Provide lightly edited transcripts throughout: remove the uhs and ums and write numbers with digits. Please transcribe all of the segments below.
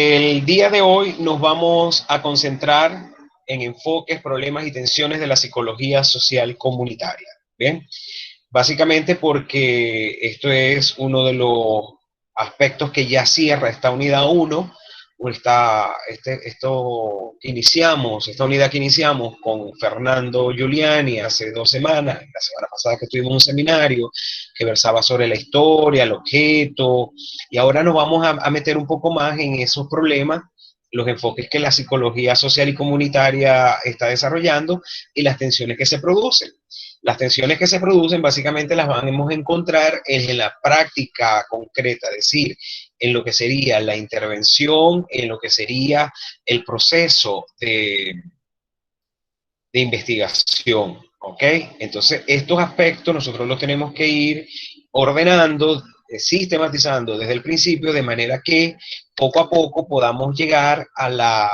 El día de hoy nos vamos a concentrar en enfoques, problemas y tensiones de la psicología social comunitaria. Bien, básicamente porque esto es uno de los aspectos que ya cierra esta unidad uno, o esta unidad que iniciamos con Fernando Giuliani hace 2 semanas, la semana pasada que tuvimos un seminario que versaba sobre la historia, el objeto, y ahora nos vamos a meter un poco más en esos problemas, los enfoques que la psicología social y comunitaria está desarrollando y las tensiones que se producen. Las tensiones que se producen básicamente las vamos a encontrar en la práctica concreta, es decir, en lo que sería la intervención, en lo que sería el proceso de investigación, ¿ok? Entonces, estos aspectos nosotros los tenemos que ir ordenando, sistematizando desde el principio, de manera que poco a poco podamos llegar a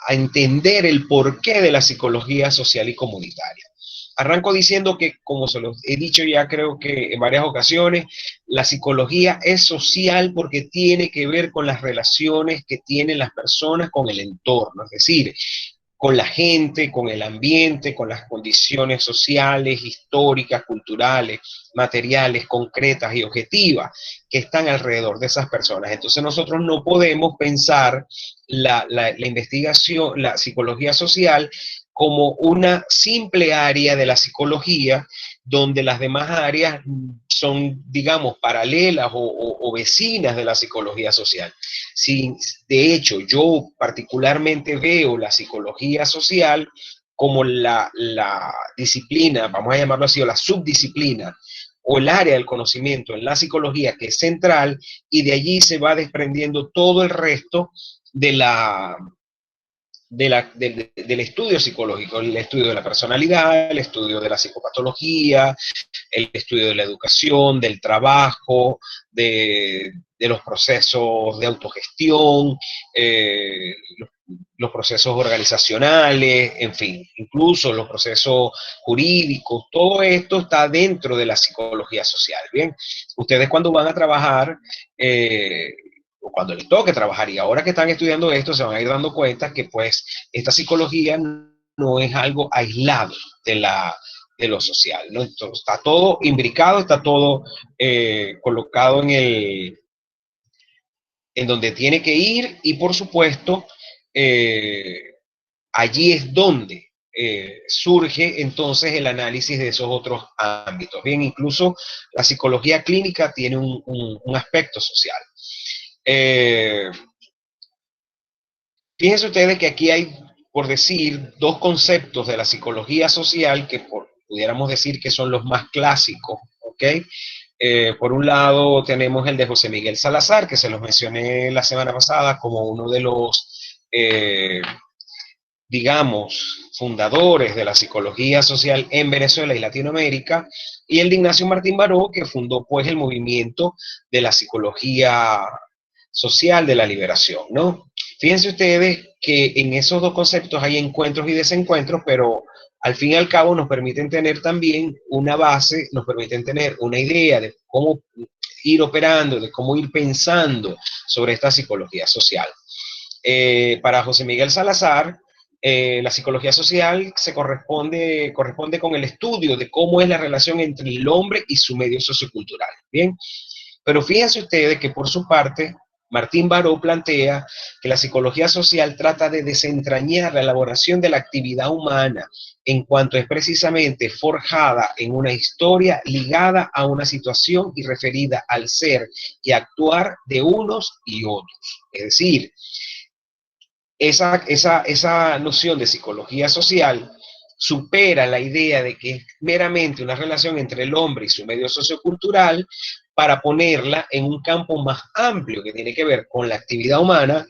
entender el porqué de la psicología social y comunitaria. Arranco diciendo que, como se los he dicho ya creo que en varias ocasiones, la psicología es social porque tiene que ver con las relaciones que tienen las personas con el entorno, es decir, con la gente, con el ambiente, con las condiciones sociales, históricas, culturales, materiales, concretas y objetivas que están alrededor de esas personas. Entonces nosotros no podemos pensar la investigación, la psicología social como una simple área de la psicología donde las demás áreas son, digamos, paralelas o vecinas de la psicología social. Si, de hecho, yo particularmente veo la psicología social como la disciplina, vamos a llamarlo así, o la subdisciplina, o el área del conocimiento en la psicología que es central, y de allí se va desprendiendo todo el resto de del estudio psicológico, el estudio de la personalidad, el estudio de la psicopatología, el estudio de la educación, del trabajo, de los procesos de autogestión, los procesos organizacionales, en fin, incluso los procesos jurídicos, todo esto está dentro de la psicología social. Bien, ustedes cuando van a trabajar, o cuando les toque trabajar, y ahora que están estudiando esto, se van a ir dando cuenta que pues esta psicología no es algo aislado de lo social, ¿no? Entonces, está todo imbricado, está todo colocado en donde tiene que ir, y por supuesto, eh, allí es donde surge entonces el análisis de esos otros ámbitos. Bien, incluso la psicología clínica tiene un aspecto social. Eh, Fíjense ustedes que aquí hay, por decir, dos conceptos de la psicología social que pudiéramos decir que son los más clásicos, ¿ok? Por un lado tenemos el de José Miguel Salazar, que se los mencioné la semana pasada como uno de los, digamos, fundadores de la psicología social en Venezuela y Latinoamérica, y el de Ignacio Martín Baró, que fundó pues el movimiento de la psicología social de la liberación, ¿no? Fíjense ustedes que en esos dos conceptos hay encuentros y desencuentros, pero al fin y al cabo nos permiten tener también una base, nos permiten tener una idea de cómo ir operando, de cómo ir pensando sobre esta psicología social. Para José Miguel Salazar, la psicología social corresponde con el estudio de cómo es la relación entre el hombre y su medio sociocultural. Bien, pero fíjense ustedes que por su parte, Martín Baró plantea que la psicología social trata de desentrañar la elaboración de la actividad humana en cuanto es precisamente forjada en una historia ligada a una situación y referida al ser y actuar de unos y otros. Es decir, esa noción de psicología social supera la idea de que es meramente una relación entre el hombre y su medio sociocultural, para ponerla en un campo más amplio que tiene que ver con la actividad humana,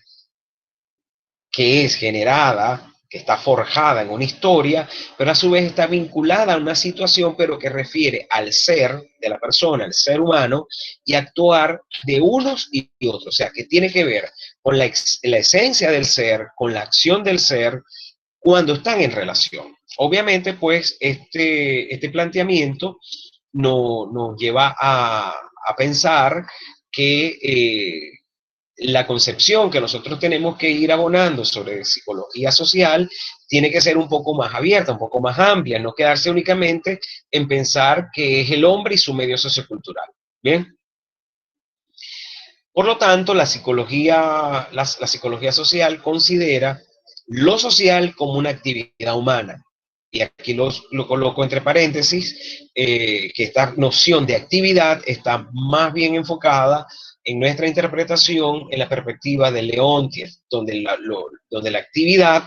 que es generada, que está forjada en una historia, pero a su vez está vinculada a una situación, pero que refiere al ser de la persona, al ser humano, y actuar de unos y otros. O sea, que tiene que ver con la esencia del ser, con la acción del ser, cuando están en relación. Obviamente, pues, este planteamiento nos lleva a pensar que la concepción que nosotros tenemos que ir abonando sobre psicología social tiene que ser un poco más abierta, un poco más amplia, no quedarse únicamente en pensar que es el hombre y su medio sociocultural. Bien. Por lo tanto, la psicología social considera lo social como una actividad humana. Y aquí lo coloco entre paréntesis, que esta noción de actividad está más bien enfocada en nuestra interpretación en la perspectiva de Leontief, donde la actividad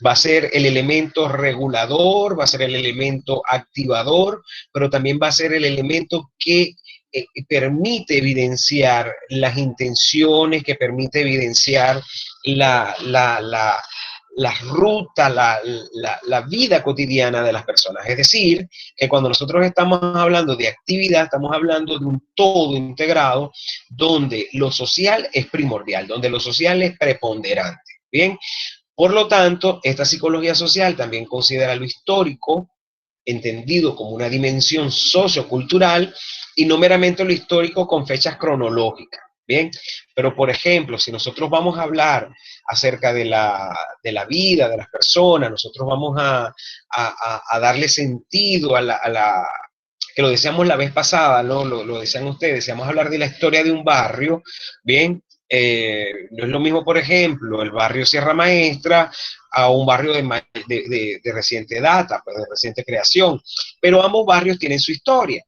va a ser el elemento regulador, va a ser el elemento activador, pero también va a ser el elemento que permite evidenciar las intenciones, que permite evidenciar la, la, la, la ruta, la vida cotidiana de las personas. Es decir, que cuando nosotros estamos hablando de actividad, estamos hablando de un todo integrado donde lo social es primordial, donde lo social es preponderante. Bien, por lo tanto, esta psicología social también considera lo histórico, entendido como una dimensión sociocultural y no meramente lo histórico con fechas cronológicas. Bien, pero por ejemplo, si nosotros vamos a hablar acerca de la vida de las personas, nosotros vamos a darle sentido que lo decíamos la vez pasada, ¿no? Lo decían ustedes, decíamos hablar de la historia de un barrio, bien, no es lo mismo, por ejemplo, el barrio Sierra Maestra a un barrio de reciente data, pues de reciente creación, pero ambos barrios tienen su historia,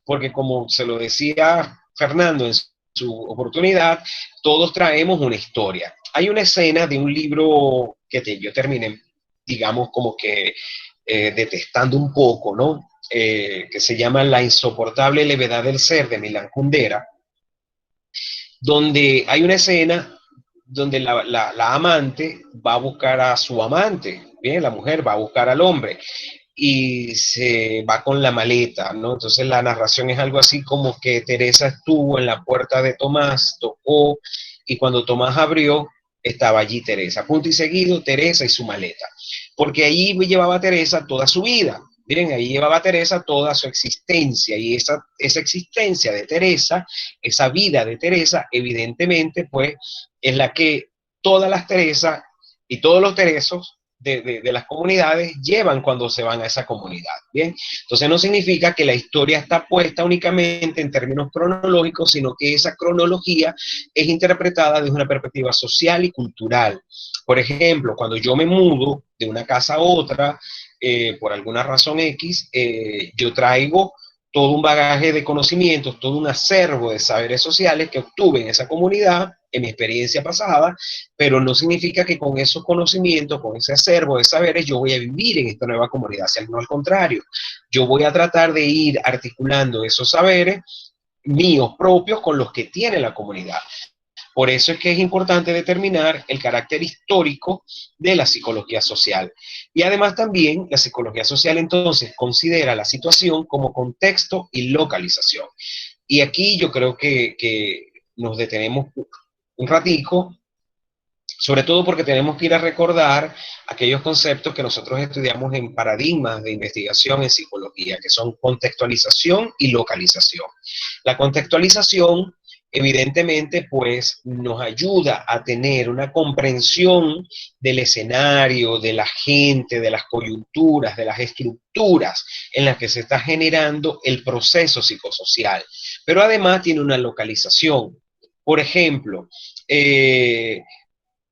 porque como se lo decía Fernando en su oportunidad, todos traemos una historia. Hay una escena de un libro yo terminé, digamos, como que detestando un poco, ¿no? Que se llama La insoportable levedad del ser, de Milan Kundera, donde hay una escena donde la amante va a buscar a su amante, bien, la mujer va a buscar al hombre y se va con la maleta, ¿no? Entonces la narración es algo así como que Teresa estuvo en la puerta de Tomás, tocó, y cuando Tomás abrió, estaba allí Teresa. Punto y seguido, Teresa y su maleta. Porque ahí llevaba Teresa toda su vida. Miren, ahí llevaba Teresa toda su existencia, y esa existencia de Teresa, esa vida de Teresa, evidentemente, pues, es la que todas las Teresas y todos los Teresos de las comunidades llevan cuando se van a esa comunidad. Bien, entonces no significa que la historia está puesta únicamente en términos cronológicos, sino que esa cronología es interpretada desde una perspectiva social y cultural. Por ejemplo, cuando yo me mudo de una casa a otra, por alguna razón X, yo traigo todo un bagaje de conocimientos, todo un acervo de saberes sociales que obtuve en esa comunidad, en mi experiencia pasada, pero no significa que con esos conocimientos, con ese acervo de saberes, yo voy a vivir en esta nueva comunidad, sino al contrario, yo voy a tratar de ir articulando esos saberes míos propios con los que tiene la comunidad. Por eso es que es importante determinar el carácter histórico de la psicología social. Y además también la psicología social entonces considera la situación como contexto y localización. Y aquí yo creo que nos detenemos un ratico, sobre todo porque tenemos que ir a recordar aquellos conceptos que nosotros estudiamos en paradigmas de investigación en psicología, que son contextualización y localización. La contextualización, evidentemente, pues nos ayuda a tener una comprensión del escenario, de la gente, de las coyunturas, de las estructuras en las que se está generando el proceso psicosocial. Pero además tiene una localización. Por ejemplo,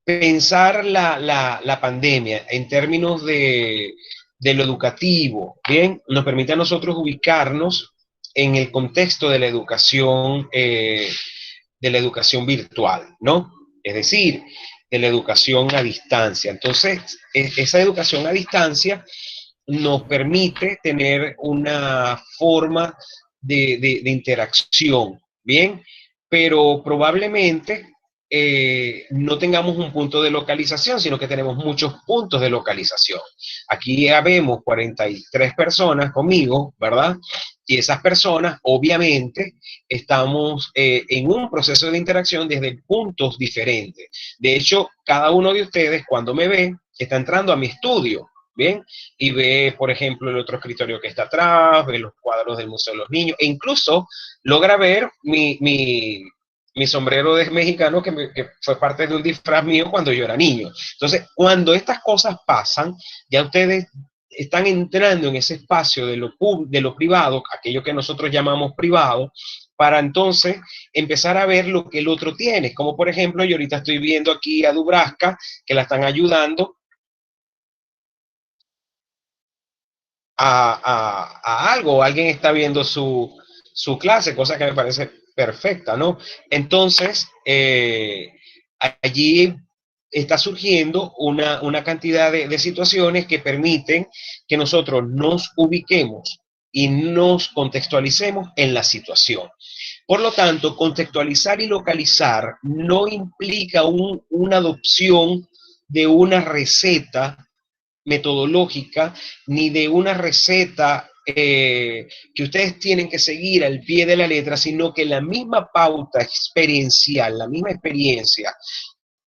pensar la pandemia en términos de lo educativo, ¿bien? Nos permite a nosotros ubicarnos en el contexto de la educación virtual, ¿no? Es decir, de la educación a distancia. Entonces, esa educación a distancia nos permite tener una forma de interacción, ¿bien? Pero probablemente no tengamos un punto de localización, sino que tenemos muchos puntos de localización. Aquí ya vemos 43 personas conmigo, ¿verdad? Y esas personas, obviamente, estamos en un proceso de interacción desde puntos diferentes. De hecho, cada uno de ustedes, cuando me ve, está entrando a mi estudio, ¿bien? Y ve, por ejemplo, el otro escritorio que está atrás, ve los cuadros del Museo de los Niños, e incluso logra ver mi sombrero de mexicano que fue parte de un disfraz mío cuando yo era niño. Entonces, cuando estas cosas pasan, ya ustedes están entrando en ese espacio de lo privado, aquello que nosotros llamamos privado, para entonces empezar a ver lo que el otro tiene. Como por ejemplo, yo ahorita estoy viendo aquí a Dubrasca, que la están ayudando a algo, alguien está viendo su clase, cosa que me parece perfecta, ¿no? Entonces, allí está surgiendo una cantidad de situaciones que permiten que nosotros nos ubiquemos y nos contextualicemos en la situación. Por lo tanto, contextualizar y localizar no implica una adopción de una receta metodológica ni de una receta que ustedes tienen que seguir al pie de la letra, sino que la misma pauta experiencial, la misma experiencia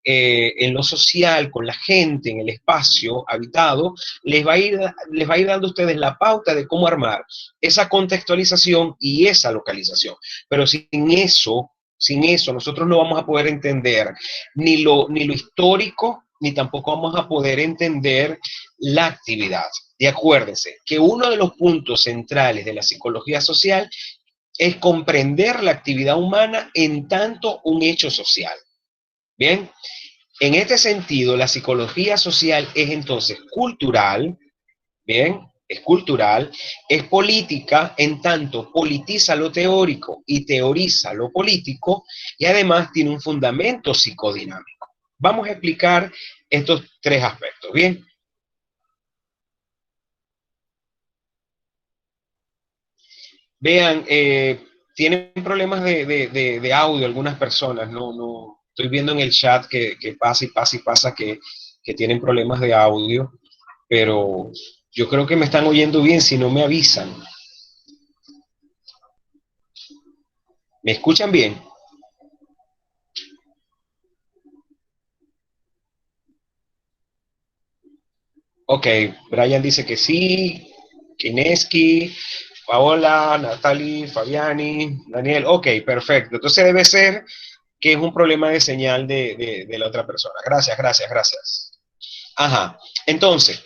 en lo social, con la gente, en el espacio habitado, les va a ir dando a ustedes la pauta de cómo armar esa contextualización y esa localización. Pero sin eso, nosotros no vamos a poder entender ni lo histórico, ni tampoco vamos a poder entender la actividad. Y acuérdense que uno de los puntos centrales de la psicología social es comprender la actividad humana en tanto un hecho social. Bien, en este sentido, la psicología social es entonces cultural, bien, es cultural, es política, en tanto politiza lo teórico y teoriza lo político, y además tiene un fundamento psicodinámico. Vamos a explicar estos tres aspectos, ¿bien? Vean, tienen problemas de audio algunas personas, no, estoy viendo en el chat que pasa y pasa y pasa que tienen problemas de audio, pero yo creo que me están oyendo bien si no me avisan. ¿Me escuchan bien? Ok, Brian dice que sí, Kineski, Paola, Natalie, Fabiani, Daniel, ok, perfecto. Entonces debe ser que es un problema de señal de la otra persona. Gracias, gracias, gracias. Ajá, entonces,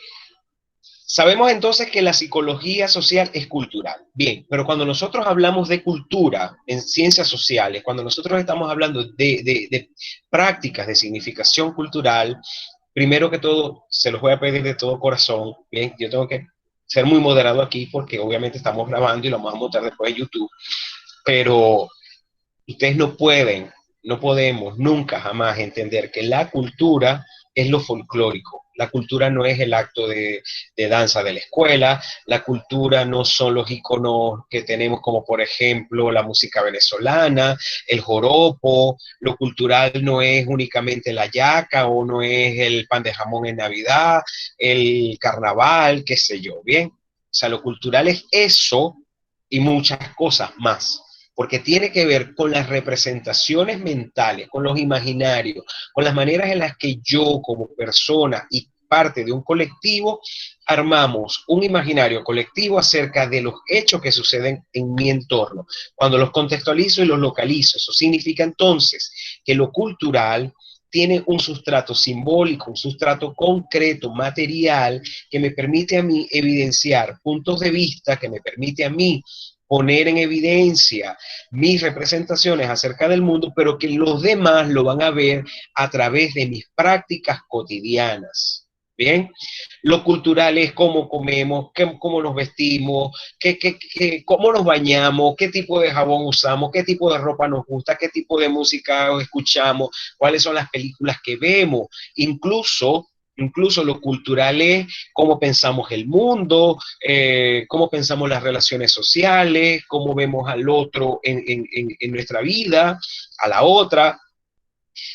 sabemos entonces que la psicología social es cultural. Bien, pero cuando nosotros hablamos de cultura en ciencias sociales, cuando nosotros estamos hablando de prácticas de significación cultural, primero que todo, se los voy a pedir de todo corazón. Bien, yo tengo que ser muy moderado aquí porque obviamente estamos grabando y lo vamos a montar después en YouTube, pero ustedes no pueden, no podemos nunca jamás entender que la cultura es lo folclórico. La cultura no es el acto de danza de la escuela, la cultura no son los iconos que tenemos como por ejemplo la música venezolana, el joropo, lo cultural no es únicamente la yaca o no es el pan de jamón en Navidad, el carnaval, qué sé yo, ¿bien? O sea, lo cultural es eso y muchas cosas más porque tiene que ver con las representaciones mentales, con los imaginarios, con las maneras en las que yo como persona y parte de un colectivo armamos un imaginario colectivo acerca de los hechos que suceden en mi entorno. Cuando los contextualizo y los localizo, eso significa entonces que lo cultural tiene un sustrato simbólico, un sustrato concreto, material, que me permite a mí evidenciar puntos de vista, que me permite a mí poner en evidencia mis representaciones acerca del mundo, pero que los demás lo van a ver a través de mis prácticas cotidianas. Bien, lo cultural es cómo comemos, cómo nos vestimos, cómo nos bañamos, qué tipo de jabón usamos, qué tipo de ropa nos gusta, qué tipo de música escuchamos, cuáles son las películas que vemos, incluso lo cultural es cómo pensamos el mundo, cómo pensamos las relaciones sociales, cómo vemos al otro en nuestra vida, a la otra.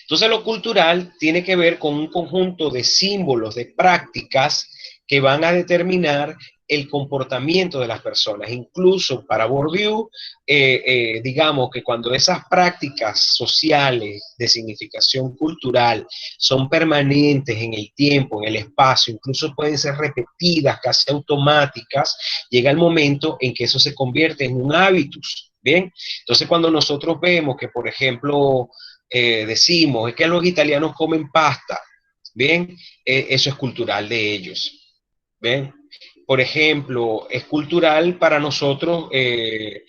Entonces lo cultural tiene que ver con un conjunto de símbolos, de prácticas que van a determinar el comportamiento de las personas. Incluso para Bourdieu, digamos que cuando esas prácticas sociales de significación cultural son permanentes en el tiempo, en el espacio, incluso pueden ser repetidas, casi automáticas, llega el momento en que eso se convierte en un hábitus. Bien, entonces cuando nosotros vemos que, por ejemplo, decimos es que los italianos comen pasta, bien, eso es cultural de ellos, bien. Por ejemplo, es cultural para nosotros eh,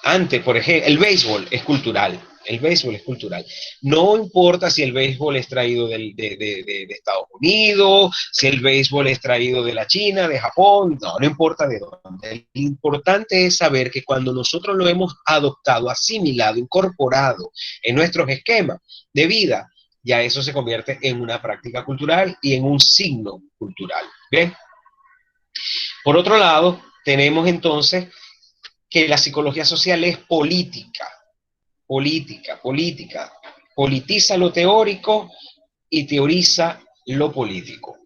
antes, por ejemplo, el béisbol es cultural. El béisbol es cultural. No importa si el béisbol es traído de Estados Unidos, si el béisbol es traído de la China, de Japón, no, no importa de dónde. Lo importante es saber que cuando nosotros lo hemos adoptado, asimilado, incorporado en nuestros esquemas de vida, ya eso se convierte en una práctica cultural y en un signo cultural. ¿Bien? Por otro lado, tenemos entonces que la psicología social es política, política, politiza lo teórico y teoriza lo político.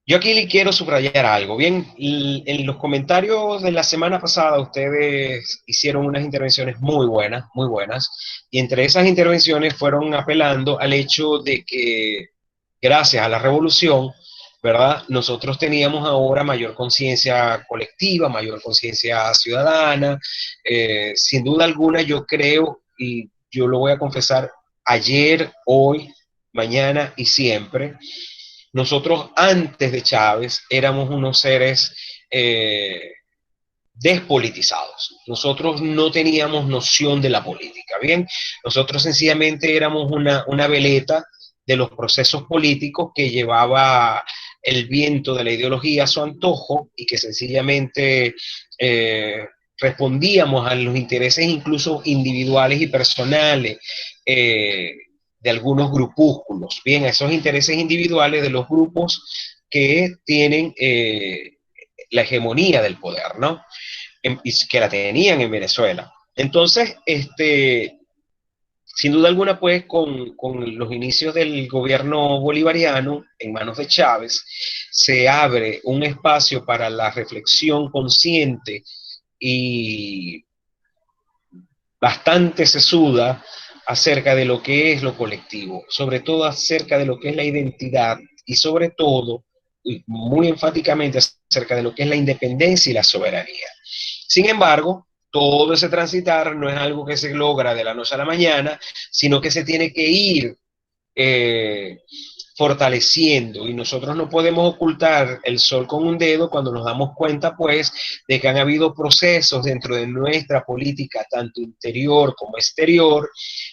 Yo aquí le quiero subrayar algo. Bien, en los comentarios de la semana pasada ustedes hicieron unas intervenciones muy buenas, y entre esas intervenciones fueron apelando al hecho de que gracias a la revolución, ¿verdad? Nosotros teníamos ahora mayor conciencia colectiva, mayor conciencia ciudadana. Sin duda alguna yo creo, y yo lo voy a confesar, ayer, hoy, mañana y siempre, nosotros antes de Chávez éramos unos seres despolitizados. Nosotros no teníamos noción de la política, ¿bien? Nosotros sencillamente éramos una veleta de los procesos políticos que llevaba el viento de la ideología a su antojo y que sencillamente respondíamos a los intereses incluso individuales y personales de algunos grupúsculos, bien, a esos intereses individuales de los grupos que tienen la hegemonía del poder, ¿no? Que la tenían en Venezuela. Entonces, sin duda alguna, pues, con los inicios del gobierno bolivariano en manos de Chávez, se abre un espacio para la reflexión consciente y bastante sesuda acerca de lo que es lo colectivo, sobre todo acerca de lo que es la identidad y sobre todo, y muy enfáticamente, acerca de lo que es la independencia y la soberanía. Sin embargo, todo ese transitar no es algo que se logra de la noche a la mañana, sino que se tiene que ir eh, fortaleciendo, y nosotros no podemos ocultar el sol con un dedo cuando nos damos cuenta, pues, de que han habido procesos dentro de nuestra política, tanto interior como exterior,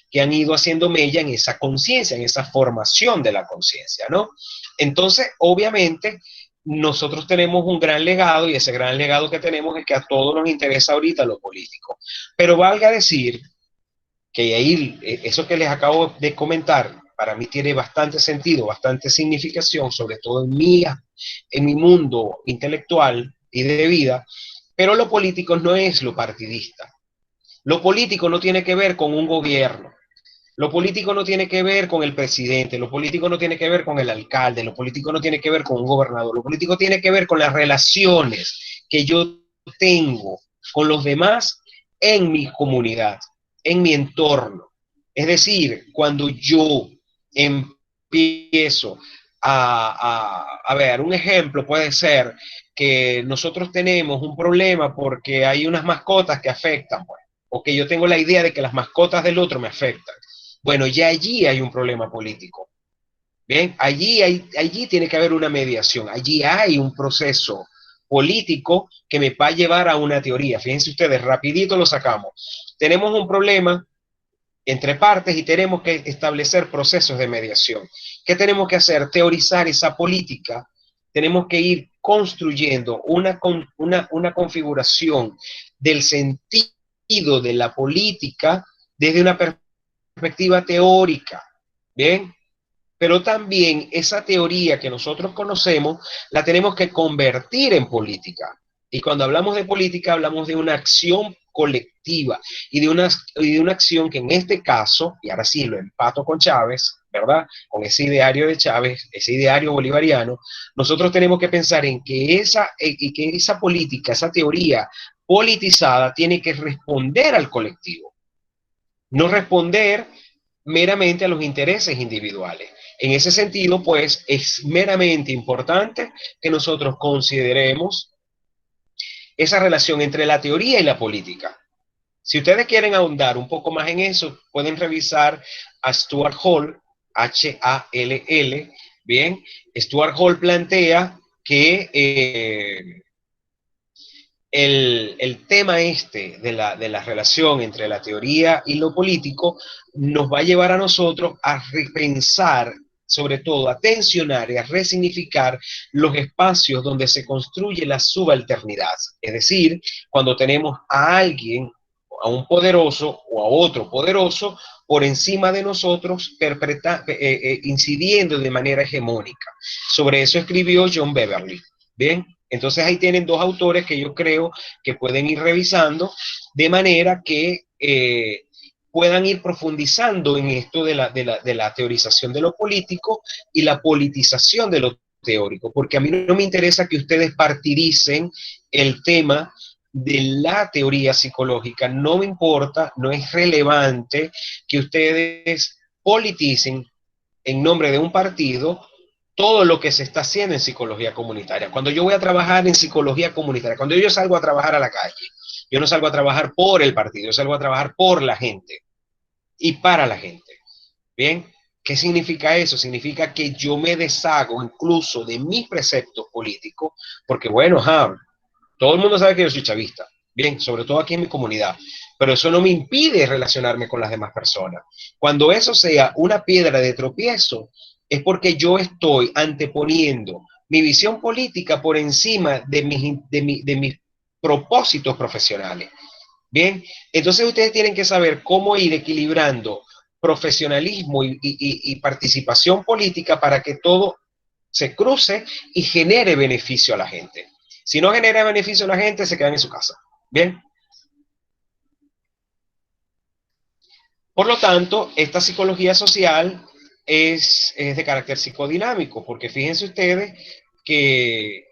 que han ido haciendo mella en esa conciencia, en esa formación de la conciencia, ¿no? Entonces, obviamente, nosotros tenemos un gran legado, y ese gran legado que tenemos es que a todos nos interesa ahorita lo político. Pero valga decir que ahí, eso que les acabo de comentar, para mí tiene bastante sentido, bastante significación, sobre todo en mi mundo intelectual y de vida, pero lo político no es lo partidista. Lo político no tiene que ver con un gobierno. Lo político no tiene que ver con el presidente, lo político no tiene que ver con el alcalde, lo político no tiene que ver con un gobernador, lo político tiene que ver con las relaciones que yo tengo con los demás en mi comunidad, en mi entorno. Es decir, cuando yo empiezo a ver, un ejemplo puede ser que nosotros tenemos un problema porque hay unas mascotas que afectan, pues, o que yo tengo la idea de que las mascotas del otro me afectan. Bueno, ya allí hay un problema político. Bien, allí tiene que haber una mediación, allí hay un proceso político que me va a llevar a una teoría. Fíjense ustedes, rapidito lo sacamos. Tenemos un problema entre partes y tenemos que establecer procesos de mediación. ¿Qué tenemos que hacer? Teorizar esa política. Tenemos que ir construyendo una configuración del sentido de la política desde una perspectiva teórica. Bien, pero también esa teoría que nosotros conocemos la tenemos que convertir en política. Y cuando hablamos de política, hablamos de una acción colectiva y de una acción que en este caso, y ahora sí lo empato con Chávez, ¿verdad? Con ese ideario de Chávez, ese ideario bolivariano, nosotros tenemos que pensar en que esa política, esa teoría politizada tiene que responder al colectivo, no responder meramente a los intereses individuales. En ese sentido, pues, es meramente importante que nosotros consideremos esa relación entre la teoría y la política. Si ustedes quieren ahondar un poco más en eso, pueden revisar a Stuart Hall, H-A-L-L, bien. Stuart Hall plantea que el tema este de la relación entre la teoría y lo político nos va a llevar a nosotros a repensar, sobre todo a tensionar y a resignificar los espacios donde se construye la subalternidad. Es decir, cuando tenemos a alguien, a un poderoso o a otro poderoso, por encima de nosotros, incidiendo de manera hegemónica. Sobre eso escribió John Beverly. Bien, entonces ahí tienen dos autores que yo creo que pueden ir revisando de manera que puedan ir profundizando en esto de la teorización de lo político y la politización de lo teórico, porque a mí no me interesa que ustedes partidicen el tema de la teoría psicológica, no me importa, no es relevante que ustedes politicen en nombre de un partido todo lo que se está haciendo en psicología comunitaria. Cuando yo voy a trabajar en psicología comunitaria, cuando yo salgo a trabajar a la calle, yo no salgo a trabajar por el partido, yo salgo a trabajar por la gente y para la gente. ¿Bien? ¿Qué significa eso? Significa que yo me deshago incluso de mis preceptos políticos, porque bueno, todo el mundo sabe que yo soy chavista, bien, sobre todo aquí en mi comunidad, pero eso no me impide relacionarme con las demás personas. Cuando eso sea una piedra de tropiezo, es porque yo estoy anteponiendo mi visión política por encima de mis propósitos profesionales. Bien, entonces ustedes tienen que saber cómo ir equilibrando profesionalismo y participación política para que todo se cruce y genere beneficio a la gente. Si no genera beneficio a la gente, se quedan en su casa. Bien. Por lo tanto, esta psicología social es de carácter psicodinámico, porque fíjense ustedes que,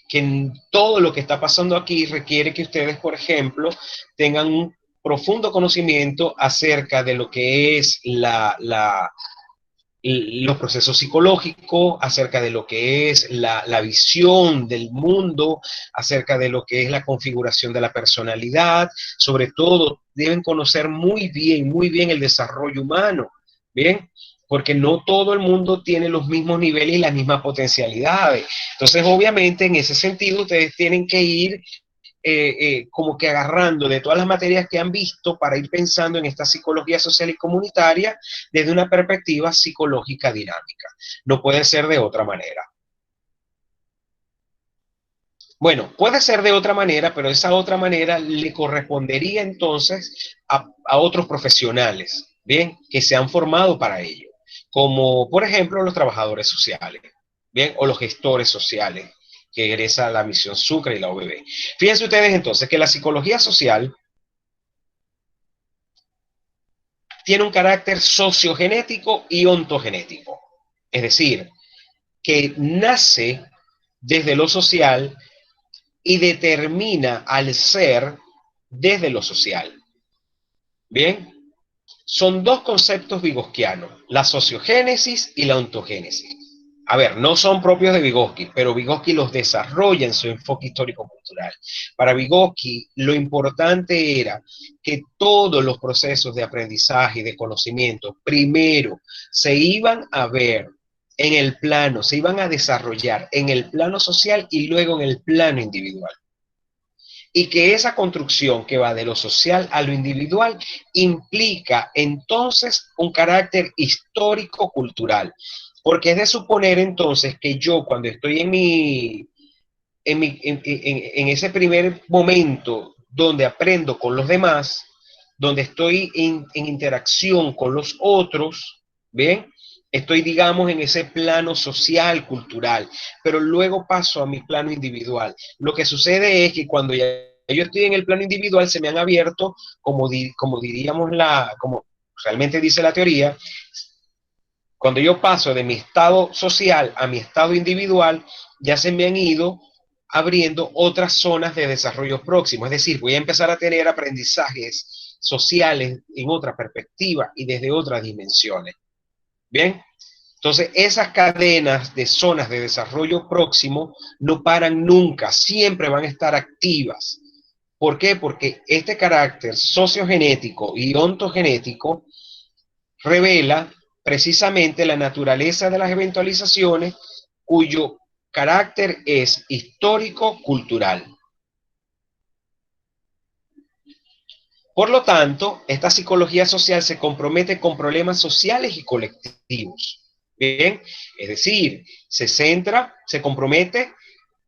que todo lo que está pasando aquí requiere que ustedes, por ejemplo, tengan un profundo conocimiento acerca de lo que es los procesos psicológicos, acerca de lo que es la visión del mundo, acerca de lo que es la configuración de la personalidad. Sobre todo, deben conocer muy bien el desarrollo humano, ¿bien? Porque no todo el mundo tiene los mismos niveles y las mismas potencialidades. Entonces, obviamente, en ese sentido, ustedes tienen que ir como que agarrando de todas las materias que han visto para ir pensando en esta psicología social y comunitaria desde una perspectiva psicológica dinámica. No puede ser de otra manera. Bueno, puede ser de otra manera, pero esa otra manera le correspondería entonces a otros profesionales, ¿bien? Que se han formado para ello, como por ejemplo los trabajadores sociales, ¿bien? O los gestores sociales, que egresa la misión Sucre y la OBB. Fíjense ustedes entonces que la psicología social tiene un carácter sociogenético y ontogenético. Es decir, que nace desde lo social y determina al ser desde lo social. Bien, son dos conceptos vygoskianos, la sociogénesis y la ontogénesis. A ver, no son propios de Vygotsky, pero Vygotsky los desarrolla en su enfoque histórico-cultural. Para Vygotsky, lo importante era que todos los procesos de aprendizaje y de conocimiento, primero, se iban a ver en el plano, se iban a desarrollar en el plano social y luego en el plano individual. Y que esa construcción que va de lo social a lo individual implica entonces un carácter histórico-cultural. Porque es de suponer entonces que yo cuando estoy en ese primer momento donde aprendo con los demás, donde estoy en interacción con los otros, ¿bien? Estoy, digamos, en ese plano social, cultural, pero luego paso a mi plano individual. Lo que sucede es que cuando ya yo estoy en el plano individual, se me han abierto, como diríamos, como realmente dice la teoría, cuando yo paso de mi estado social a mi estado individual, ya se me han ido abriendo otras zonas de desarrollo próximo. Es decir, voy a empezar a tener aprendizajes sociales en otra perspectiva y desde otras dimensiones. Bien, entonces esas cadenas de zonas de desarrollo próximo no paran nunca, siempre van a estar activas. ¿Por qué? Porque este carácter sociogenético y ontogenético revela precisamente la naturaleza de las eventualizaciones cuyo carácter es histórico-cultural. Por lo tanto, esta psicología social se compromete con problemas sociales y colectivos. Bien, es decir, se compromete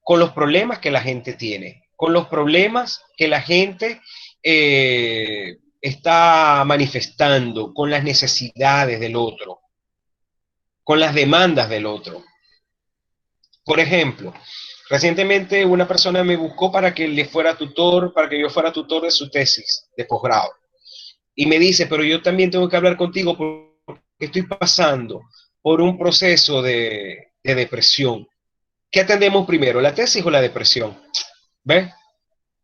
con los problemas que la gente tiene, con los problemas que la gente está manifestando, con las necesidades del otro, con las demandas del otro. Por ejemplo, recientemente una persona me buscó para que le fuera tutor, para que yo fuera tutor de su tesis de posgrado. Y me dice, pero yo también tengo que hablar contigo porque estoy pasando por un proceso de depresión. ¿Qué atendemos primero, la tesis o la depresión? ¿Ves?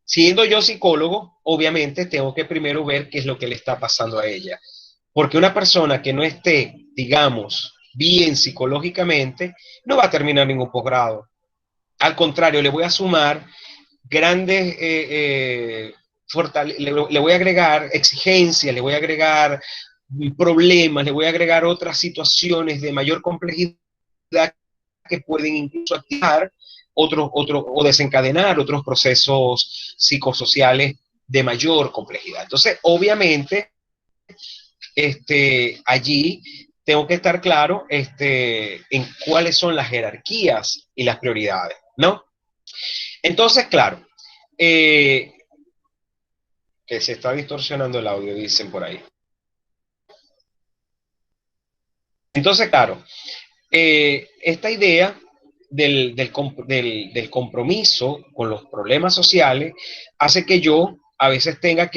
Siendo yo psicólogo, obviamente tengo que primero ver qué es lo que le está pasando a ella. Porque una persona que no esté, digamos, bien psicológicamente, no va a terminar ningún posgrado. Al contrario, le voy a sumar grandes, le voy a agregar exigencias, le voy a agregar problemas, le voy a agregar otras situaciones de mayor complejidad que pueden incluso activar o desencadenar otros procesos psicosociales de mayor complejidad. Entonces, obviamente, allí tengo que estar claro en cuáles son las jerarquías y las prioridades, ¿no? Entonces, claro, que se está distorsionando el audio, dicen por ahí. Entonces, claro, esta idea del compromiso con los problemas sociales hace que yo a veces tenga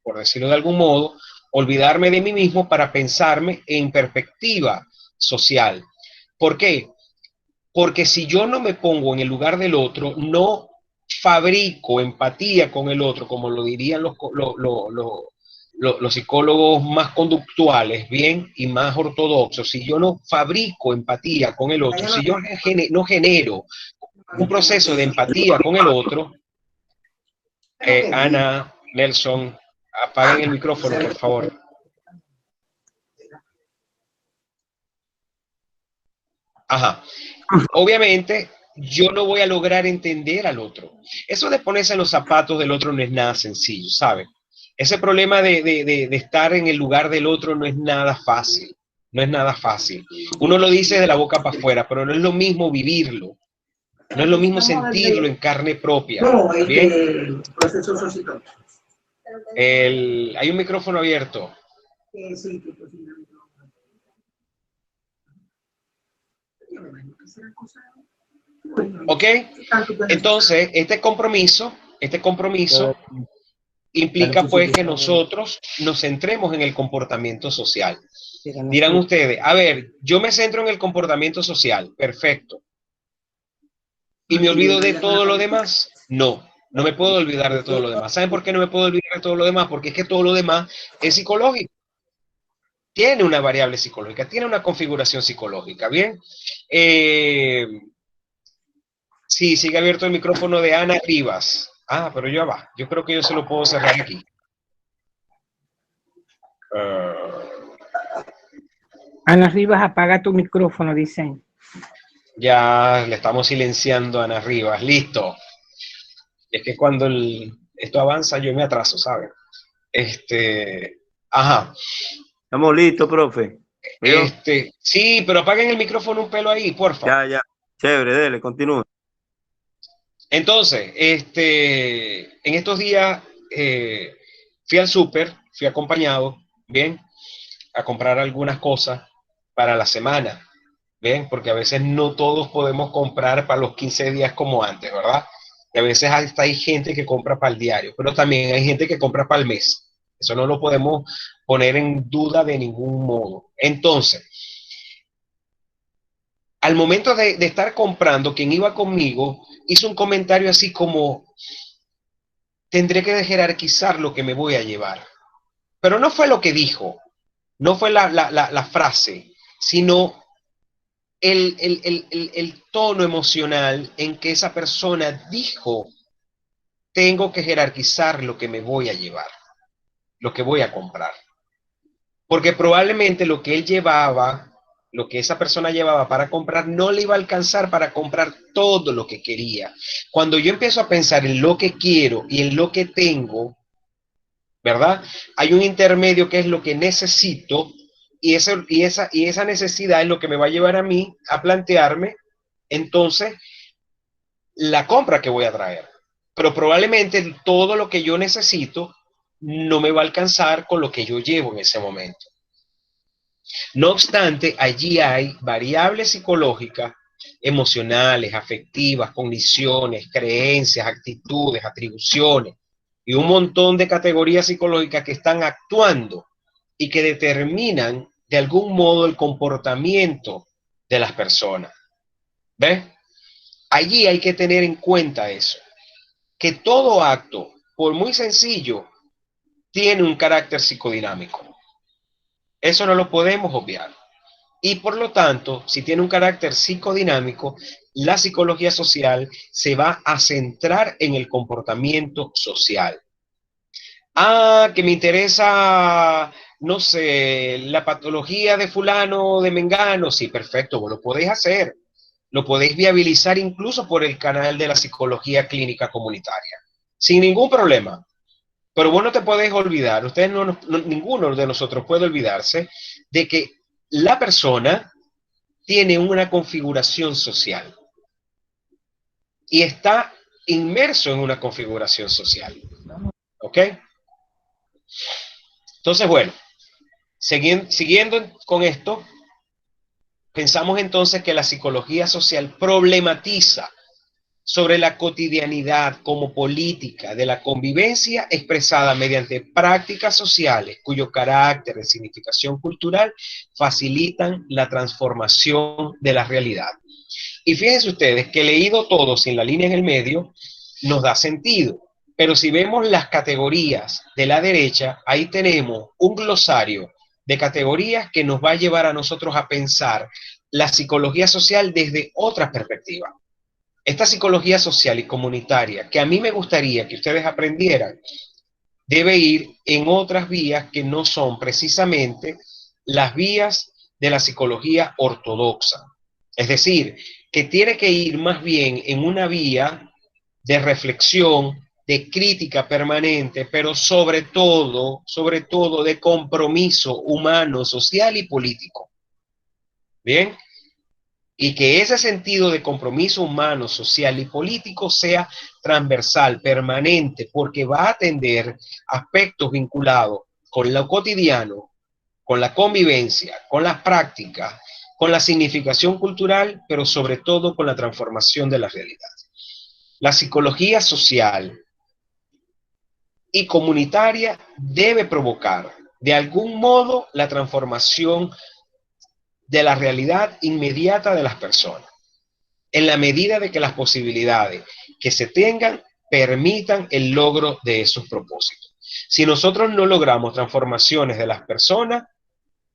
por decirlo de algún modo, olvidarme de mí mismo para pensarme en perspectiva social. ¿Por qué? Porque si yo no me pongo en el lugar del otro, no fabrico empatía con el otro, como lo dirían los psicólogos más conductuales, bien, y más ortodoxos. Si yo no fabrico empatía con el otro, si yo no genero un proceso de empatía con el otro, Ana, Nelson, apaguen el micrófono, por favor. Ajá. Obviamente, yo no voy a lograr entender al otro. Eso de ponerse en los zapatos del otro no es nada sencillo, ¿sabe? Ese problema de estar en el lugar del otro no es nada fácil. No es nada fácil. Uno lo dice de la boca para afuera, pero no es lo mismo vivirlo. No es lo mismo sentirlo en carne propia. ¿Bien? Hay un micrófono abierto. ¿Ok? Entonces, este compromiso implica pues que nosotros nos centremos en el comportamiento social. Dirán ustedes, a ver, yo me centro en el comportamiento social, perfecto. ¿Y me olvido de todo lo demás? No, no me puedo olvidar de todo lo demás. ¿Saben por qué no me puedo olvidar de todo lo demás? Porque es que todo lo demás es psicológico. Tiene una variable psicológica, tiene una configuración psicológica, ¿bien? Sí, sigue abierto el micrófono de Ana Rivas. Ah, pero ya va. Yo creo que yo se lo puedo cerrar aquí. Ana Rivas, apaga tu micrófono, dicen. Ya le estamos silenciando a Ana Rivas. Listo. Es que cuando esto avanza yo me atraso, ¿sabes? Ajá. Estamos listos, profe. Sí, pero apaguen el micrófono un pelo ahí, porfa. Ya. Chévere, dele, continúe. Entonces, en estos días fui al súper, fui acompañado, bien, a comprar algunas cosas para la semana, bien, porque a veces no todos podemos comprar para los 15 días como antes, ¿verdad? Y a veces hasta hay gente que compra para el diario, pero también hay gente que compra para el mes. Eso no lo podemos poner en duda de ningún modo. Entonces, al momento de estar comprando, quien iba conmigo hizo un comentario así como, tendré que jerarquizar lo que me voy a llevar. Pero no fue lo que dijo, no fue la frase, sino el tono emocional en que esa persona dijo tengo que jerarquizar lo que me voy a llevar, lo que voy a comprar. Porque probablemente lo que él llevaba, lo que esa persona llevaba para comprar, no le iba a alcanzar para comprar todo lo que quería. Cuando yo empiezo a pensar en lo que quiero y en lo que tengo, ¿verdad? Hay un intermedio que es lo que necesito y esa necesidad es lo que me va a llevar a mí a plantearme entonces la compra que voy a traer. Pero probablemente todo lo que yo necesito no me va a alcanzar con lo que yo llevo en ese momento. No obstante, allí hay variables psicológicas, emocionales, afectivas, cogniciones, creencias, actitudes, atribuciones y un montón de categorías psicológicas que están actuando y que determinan de algún modo el comportamiento de las personas. ¿Ves? Allí hay que tener en cuenta eso, que todo acto, por muy sencillo, tiene un carácter psicodinámico. Eso no lo podemos obviar. Y por lo tanto, si tiene un carácter psicodinámico, la psicología social se va a centrar en el comportamiento social. Ah, que me interesa, no sé, la patología de fulano, de mengano. Sí, perfecto, vos lo podéis hacer. Lo podéis viabilizar incluso por el canal de la psicología clínica comunitaria. Sin ningún problema. Pero vos no te podés olvidar, ustedes ninguno de nosotros puede olvidarse de que la persona tiene una configuración social y está inmerso en una configuración social. ¿Ok? Entonces, bueno, siguiendo con esto, pensamos entonces que la psicología social problematiza sobre la cotidianidad como política de la convivencia expresada mediante prácticas sociales cuyo carácter de significación cultural facilitan la transformación de la realidad. Y fíjense ustedes que leído todo sin la línea en el medio nos da sentido, pero si vemos las categorías de la derecha, ahí tenemos un glosario de categorías que nos va a llevar a nosotros a pensar la psicología social desde otra perspectiva. Esta psicología social y comunitaria que a mí me gustaría que ustedes aprendieran debe ir en otras vías que no son precisamente las vías de la psicología ortodoxa. Es decir, que tiene que ir más bien en una vía de reflexión, de crítica permanente, pero sobre todo de compromiso humano, social y político. Bien, y que ese sentido de compromiso humano, social y político sea transversal, permanente, porque va a atender aspectos vinculados con lo cotidiano, con la convivencia, con las prácticas, con la significación cultural, pero sobre todo con la transformación de la realidad. La psicología social y comunitaria debe provocar de algún modo la transformación de la realidad inmediata de las personas, en la medida de que las posibilidades que se tengan permitan el logro de esos propósitos. Si nosotros no logramos transformaciones de las personas,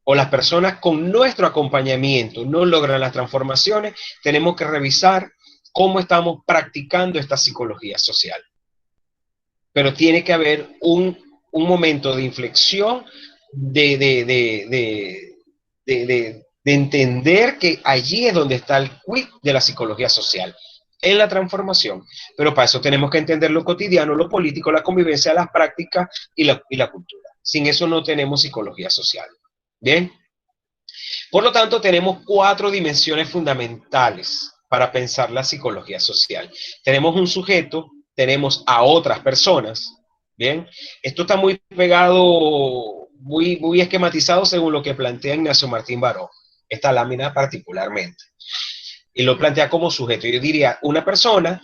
o las personas con nuestro acompañamiento no logran las transformaciones, tenemos que revisar cómo estamos practicando esta psicología social. Pero tiene que haber un momento de inflexión, de entender que allí es donde está el quid de la psicología social, en la transformación. Pero para eso tenemos que entender lo cotidiano, lo político, la convivencia, las prácticas y la cultura. Sin eso no tenemos psicología social. Bien. Por lo tanto, tenemos 4 dimensiones fundamentales para pensar la psicología social. Tenemos un sujeto, tenemos a otras personas, ¿bien? Esto está muy pegado, muy esquematizado según lo que plantea Ignacio Martín Baró, esta lámina particularmente. Y lo plantea como sujeto. Yo diría una persona,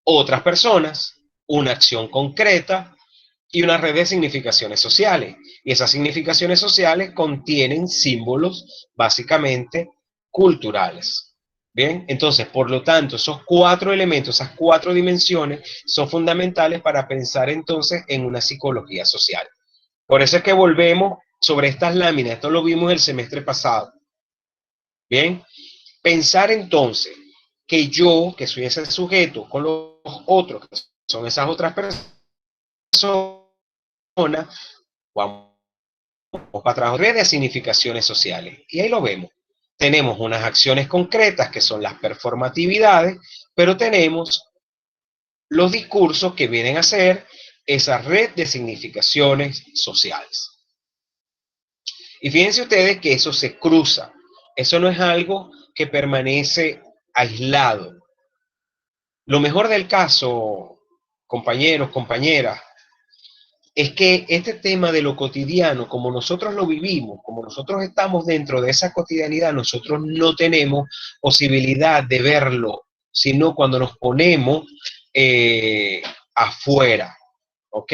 otras personas, una acción concreta y una red de significaciones sociales. Y esas significaciones sociales contienen símbolos básicamente culturales. Bien, entonces, por lo tanto, esos 4 elementos, esas 4 dimensiones son fundamentales para pensar entonces en una psicología social. Por eso es que volvemos sobre estas láminas, esto lo vimos el semestre pasado. Bien, pensar entonces que yo, que soy ese sujeto, con los otros, que son esas otras personas, vamos para atrás, redes de significaciones sociales. Y ahí lo vemos. Tenemos unas acciones concretas que son las performatividades, pero tenemos los discursos que vienen a ser esa red de significaciones sociales. Y fíjense ustedes que eso se cruza. Eso no es algo que permanece aislado. Lo mejor del caso, compañeros, compañeras, es que este tema de lo cotidiano, como nosotros lo vivimos, como nosotros estamos dentro de esa cotidianidad, nosotros no tenemos posibilidad de verlo, sino cuando nos ponemos afuera, ¿ok?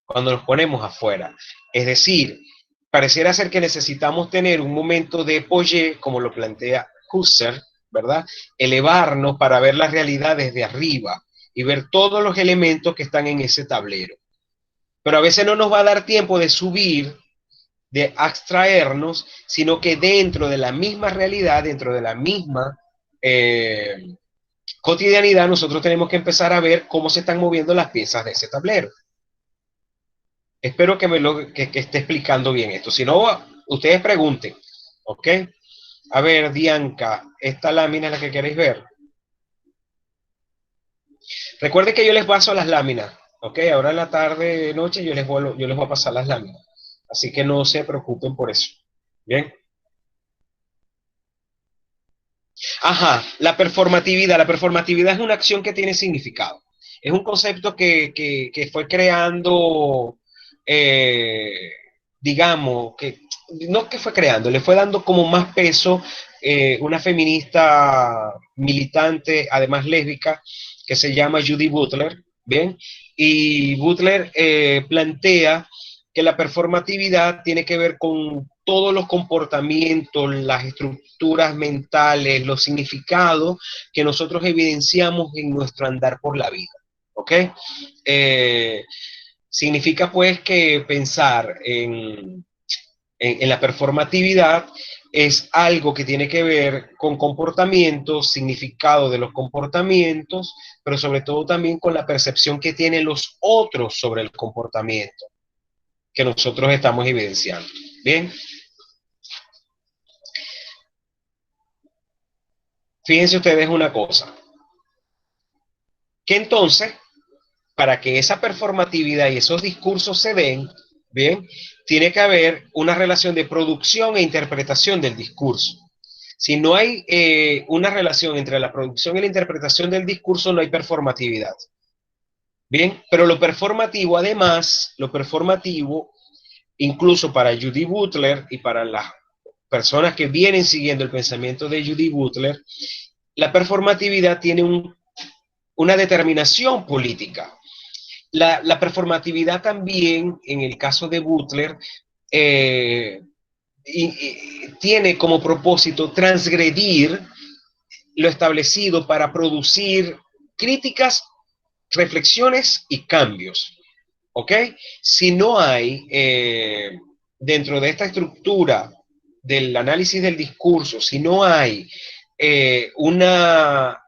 Cuando nos ponemos afuera. Es decir, pareciera ser que necesitamos tener un momento de polle, como lo plantea Husserl, ¿verdad? Elevarnos para ver la realidad desde arriba y ver todos los elementos que están en ese tablero. Pero a veces no nos va a dar tiempo de subir, de abstraernos, sino que dentro de la misma realidad, dentro de la misma cotidianidad, nosotros tenemos que empezar a ver cómo se están moviendo las piezas de ese tablero. Espero que que esté explicando bien esto. Si no, ustedes pregunten, ¿ok? A ver, Dianca, esta lámina es la que queréis ver. Recuerden que yo les paso las láminas, ¿ok? Ahora en la tarde, noche, yo les voy a pasar las láminas. Así que no se preocupen por eso. Bien. Ajá, la performatividad. La performatividad es una acción que tiene significado. Es un concepto que fue creando, eh, digamos, que no que fue creando, le fue dando como más peso una feminista militante, además lésbica, que se llama Judy Butler, ¿bien? Y Butler plantea que la performatividad tiene que ver con todos los comportamientos, las estructuras mentales, los significados que nosotros evidenciamos en nuestro andar por la vida. ¿Ok? Significa pues que pensar en la performatividad es algo que tiene que ver con comportamientos, significado de los comportamientos, pero sobre todo también con la percepción que tienen los otros sobre el comportamiento que nosotros estamos evidenciando. Bien. Fíjense ustedes una cosa, que entonces, para que esa performatividad y esos discursos se den, bien, tiene que haber una relación de producción e interpretación del discurso. Si no hay una relación entre la producción y la interpretación del discurso, no hay performatividad. Bien, pero lo performativo, además, lo performativo, incluso para Judy Butler y para las personas que vienen siguiendo el pensamiento de Judy Butler, la performatividad tiene una determinación política. La performatividad también, en el caso de Butler, tiene como propósito transgredir lo establecido para producir críticas, reflexiones y cambios. ¿Ok? Si no hay dentro de esta estructura del análisis del discurso, si no hay una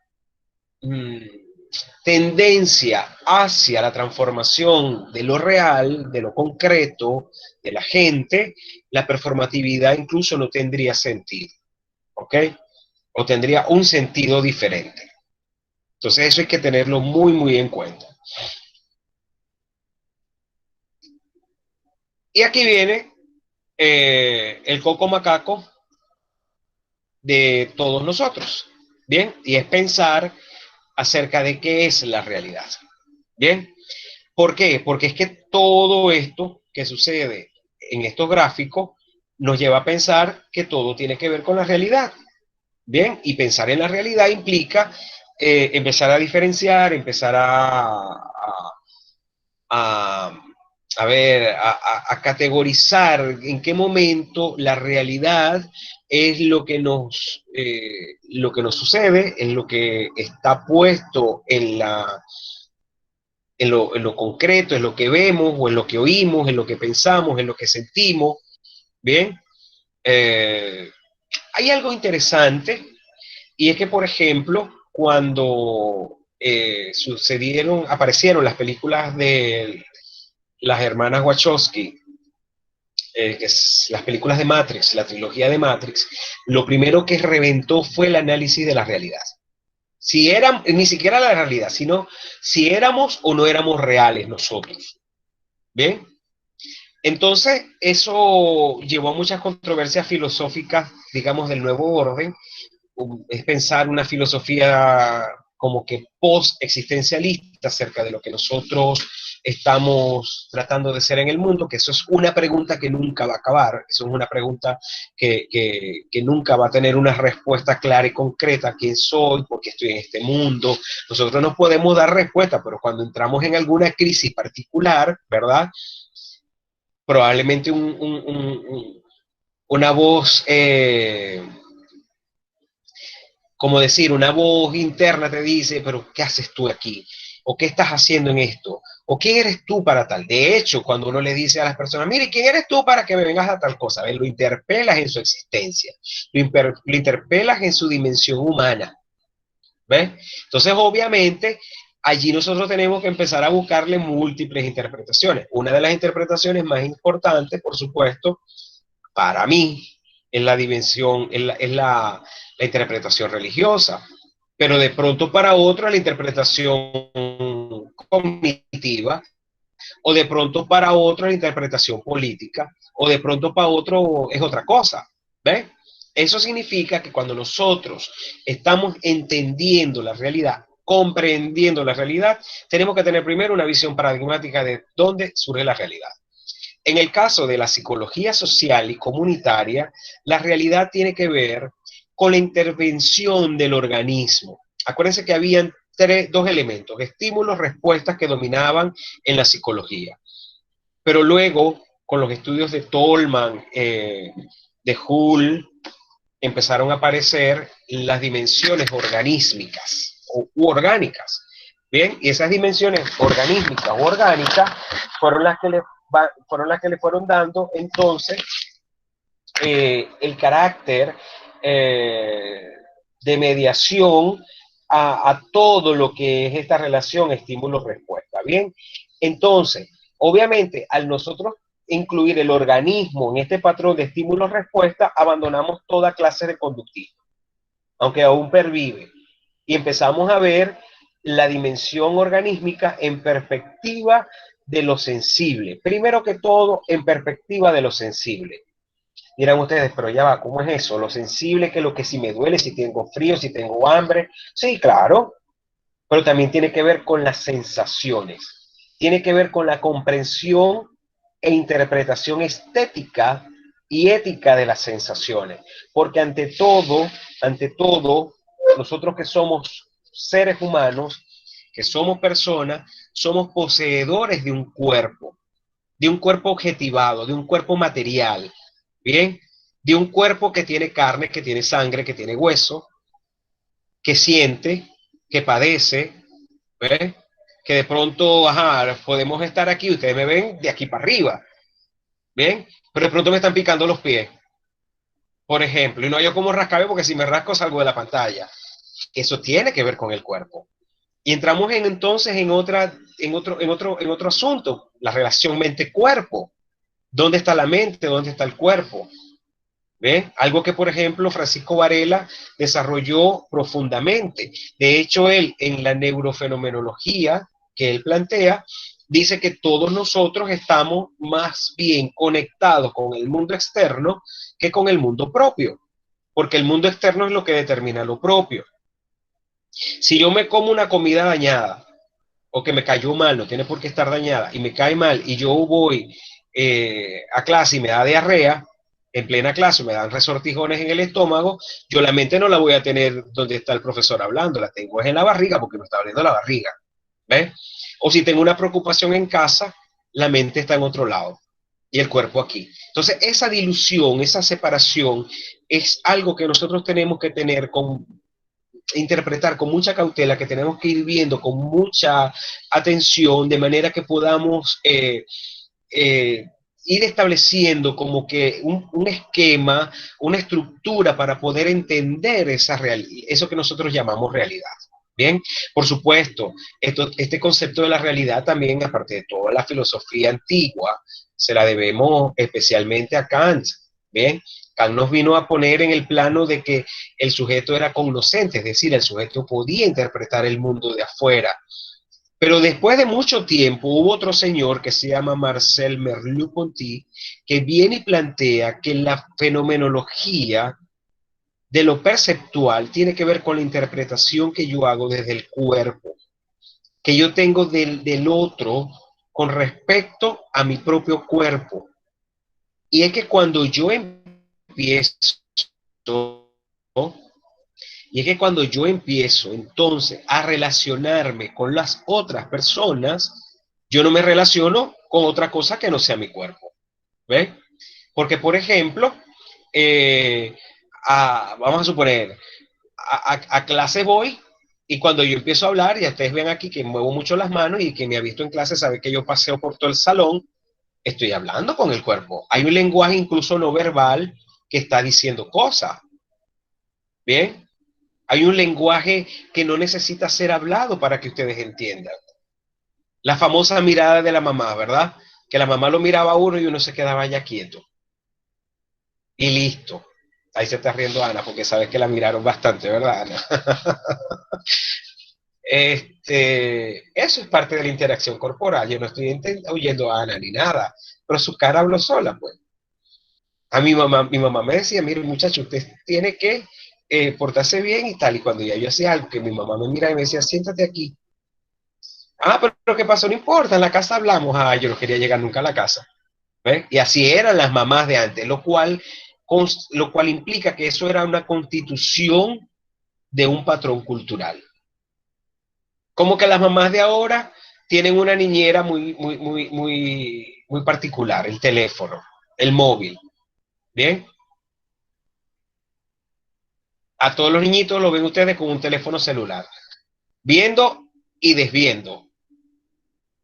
tendencia hacia la transformación de lo real, de lo concreto, de la gente, la performatividad incluso no tendría sentido, ¿ok? O tendría un sentido diferente. Entonces eso hay que tenerlo muy, muy en cuenta. Y aquí viene el coco macaco de todos nosotros, ¿bien? Y es pensar acerca de qué es la realidad, ¿bien? ¿Por qué? Porque es que todo esto que sucede en estos gráficos nos lleva a pensar que todo tiene que ver con la realidad, ¿bien? Y pensar en la realidad implica empezar a diferenciar, empezar a, a ver, a categorizar en qué momento la realidad es lo que nos sucede, es lo que está puesto en lo concreto, en lo que vemos, o en lo que oímos, en lo que pensamos, en lo que sentimos. Bien, hay algo interesante, y es que, por ejemplo, cuando aparecieron las películas de las hermanas Wachowski, que es las películas de Matrix, la trilogía de Matrix, lo primero que reventó fue el análisis de la realidad. Si éramos, ni siquiera la realidad, sino si éramos o no éramos reales nosotros. ¿Bien? Entonces, eso llevó a muchas controversias filosóficas, digamos, del nuevo orden. Es pensar una filosofía como que post-existencialista acerca de lo que nosotros estamos tratando de ser en el mundo, que eso es una pregunta que nunca va a acabar, eso es una pregunta que nunca va a tener una respuesta clara y concreta: ¿quién soy? ¿Por qué estoy en este mundo? Nosotros no podemos dar respuesta, pero cuando entramos en alguna crisis particular, ¿verdad? Probablemente una voz, como decir, una voz interna te dice: pero ¿qué haces tú aquí? ¿O qué estás haciendo en esto? ¿O quién eres tú para tal? De hecho, cuando uno le dice a las personas: mire, ¿quién eres tú para que me vengas a tal cosa? ¿Ves? Lo interpelas en su existencia, lo interpelas en su dimensión humana. ¿Ves? Entonces, obviamente, allí nosotros tenemos que empezar a buscarle múltiples interpretaciones. Una de las interpretaciones más importantes, por supuesto, para mí, es la dimensión, la interpretación religiosa, pero de pronto para otro la interpretación cognitiva, o de pronto para otro la interpretación política, o de pronto para otro es otra cosa. ¿Ves? Eso significa que cuando nosotros estamos entendiendo la realidad, comprendiendo la realidad, tenemos que tener primero una visión paradigmática de dónde surge la realidad. En el caso de la psicología social y comunitaria, la realidad tiene que ver con la intervención del organismo. Acuérdense que habían dos elementos: estímulos, respuestas, que dominaban en la psicología. Pero luego, con los estudios de Tolman, de Hull, empezaron a aparecer las dimensiones organísmicas u orgánicas. Bien, y esas dimensiones organísmicas o orgánicas fueron las que le fueron dando entonces el carácter de mediación a todo lo que es esta relación estímulo-respuesta. Bien, entonces, obviamente, al nosotros incluir el organismo en este patrón de estímulo-respuesta, abandonamos toda clase de conductismo, aunque aún pervive, y empezamos a ver la dimensión organísmica en perspectiva de lo sensible. Primero que todo, en perspectiva de lo sensible. Dirán ustedes: pero ya va, ¿cómo es eso? Lo sensible, que lo que si me duele, si tengo frío, si tengo hambre. Sí, claro, pero también tiene que ver con las sensaciones. Tiene que ver con la comprensión e interpretación estética y ética de las sensaciones. Porque ante todo, nosotros que somos seres humanos, que somos personas, somos poseedores de un cuerpo objetivado, de un cuerpo material, ¿bien? De un cuerpo que tiene carne, que tiene sangre, que tiene hueso, que siente, que padece, ¿ves? Que de pronto, podemos estar aquí, ustedes me ven de aquí para arriba, ¿bien? Pero de pronto me están picando los pies, por ejemplo, y no hay yo cómo rascarme, porque si me rasco salgo de la pantalla. Eso tiene que ver con el cuerpo. Y entramos entonces en otro asunto: la relación mente-cuerpo. ¿Dónde está la mente? ¿Dónde está el cuerpo? ¿Ve? Algo que, por ejemplo, Francisco Varela desarrolló profundamente. De hecho, él, en la neurofenomenología que él plantea, dice que todos nosotros estamos más bien conectados con el mundo externo que con el mundo propio, porque el mundo externo es lo que determina lo propio. Si yo me como una comida dañada, o que me cayó mal, no tiene por qué estar dañada, y me cae mal, y yo voy a clase y me da diarrea, en plena clase me dan resortijones en el estómago, yo la mente no la voy a tener donde está el profesor hablando, la tengo en la barriga porque me está abriendo la barriga. ¿Ves? O si tengo una preocupación en casa, la mente está en otro lado y el cuerpo aquí. Entonces, esa dilución, esa separación es algo que nosotros tenemos que tener interpretar con mucha cautela, que tenemos que ir viendo con mucha atención, de manera que podamos ir estableciendo como que un esquema, una estructura para poder entender eso que nosotros llamamos realidad. Bien, por supuesto, este concepto de la realidad también, aparte de toda la filosofía antigua, se la debemos especialmente a Kant. Bien, Kant nos vino a poner en el plano de que el sujeto era cognoscente, es decir, el sujeto podía interpretar el mundo de afuera. Pero después de mucho tiempo hubo otro señor que se llama Marcel Merleau-Ponty, que viene y plantea que la fenomenología de lo perceptual tiene que ver con la interpretación que yo hago desde el cuerpo, que yo tengo del otro con respecto a mi propio cuerpo. Y es que cuando yo empiezo, entonces a relacionarme con las otras personas, yo no me relaciono con otra cosa que no sea mi cuerpo. ¿Ves? Porque, por ejemplo, vamos a suponer, a clase voy y cuando yo empiezo a hablar, ya ustedes ven aquí que muevo mucho las manos y quien me ha visto en clase sabe que yo paseo por todo el salón, estoy hablando con el cuerpo. Hay un lenguaje incluso no verbal que está diciendo cosas. ¿Bien? Hay un lenguaje que no necesita ser hablado para que ustedes entiendan. La famosa mirada de la mamá, ¿verdad? Que la mamá lo miraba a uno y uno se quedaba ya quieto. Y listo. Ahí se está riendo Ana porque sabes que la miraron bastante, ¿verdad, Ana? Eso es parte de la interacción corporal. Yo no estoy huyendo a Ana ni nada, pero su cara habló sola, pues. A mi mamá me decía, mire muchacho, usted tiene que portarse bien y tal. Y cuando ya yo hacía algo, que mi mamá me mira y me decía, siéntate aquí. Ah, pero ¿qué pasó? No importa, en la casa hablamos. Ah, yo no quería llegar nunca a la casa. ¿Ves? Y así eran las mamás de antes, lo cual implica que eso era una constitución de un patrón cultural. Como que las mamás de ahora tienen una niñera muy particular, el teléfono, el móvil. ¿Bien? A todos los niñitos lo ven ustedes con un teléfono celular, viendo y desviendo.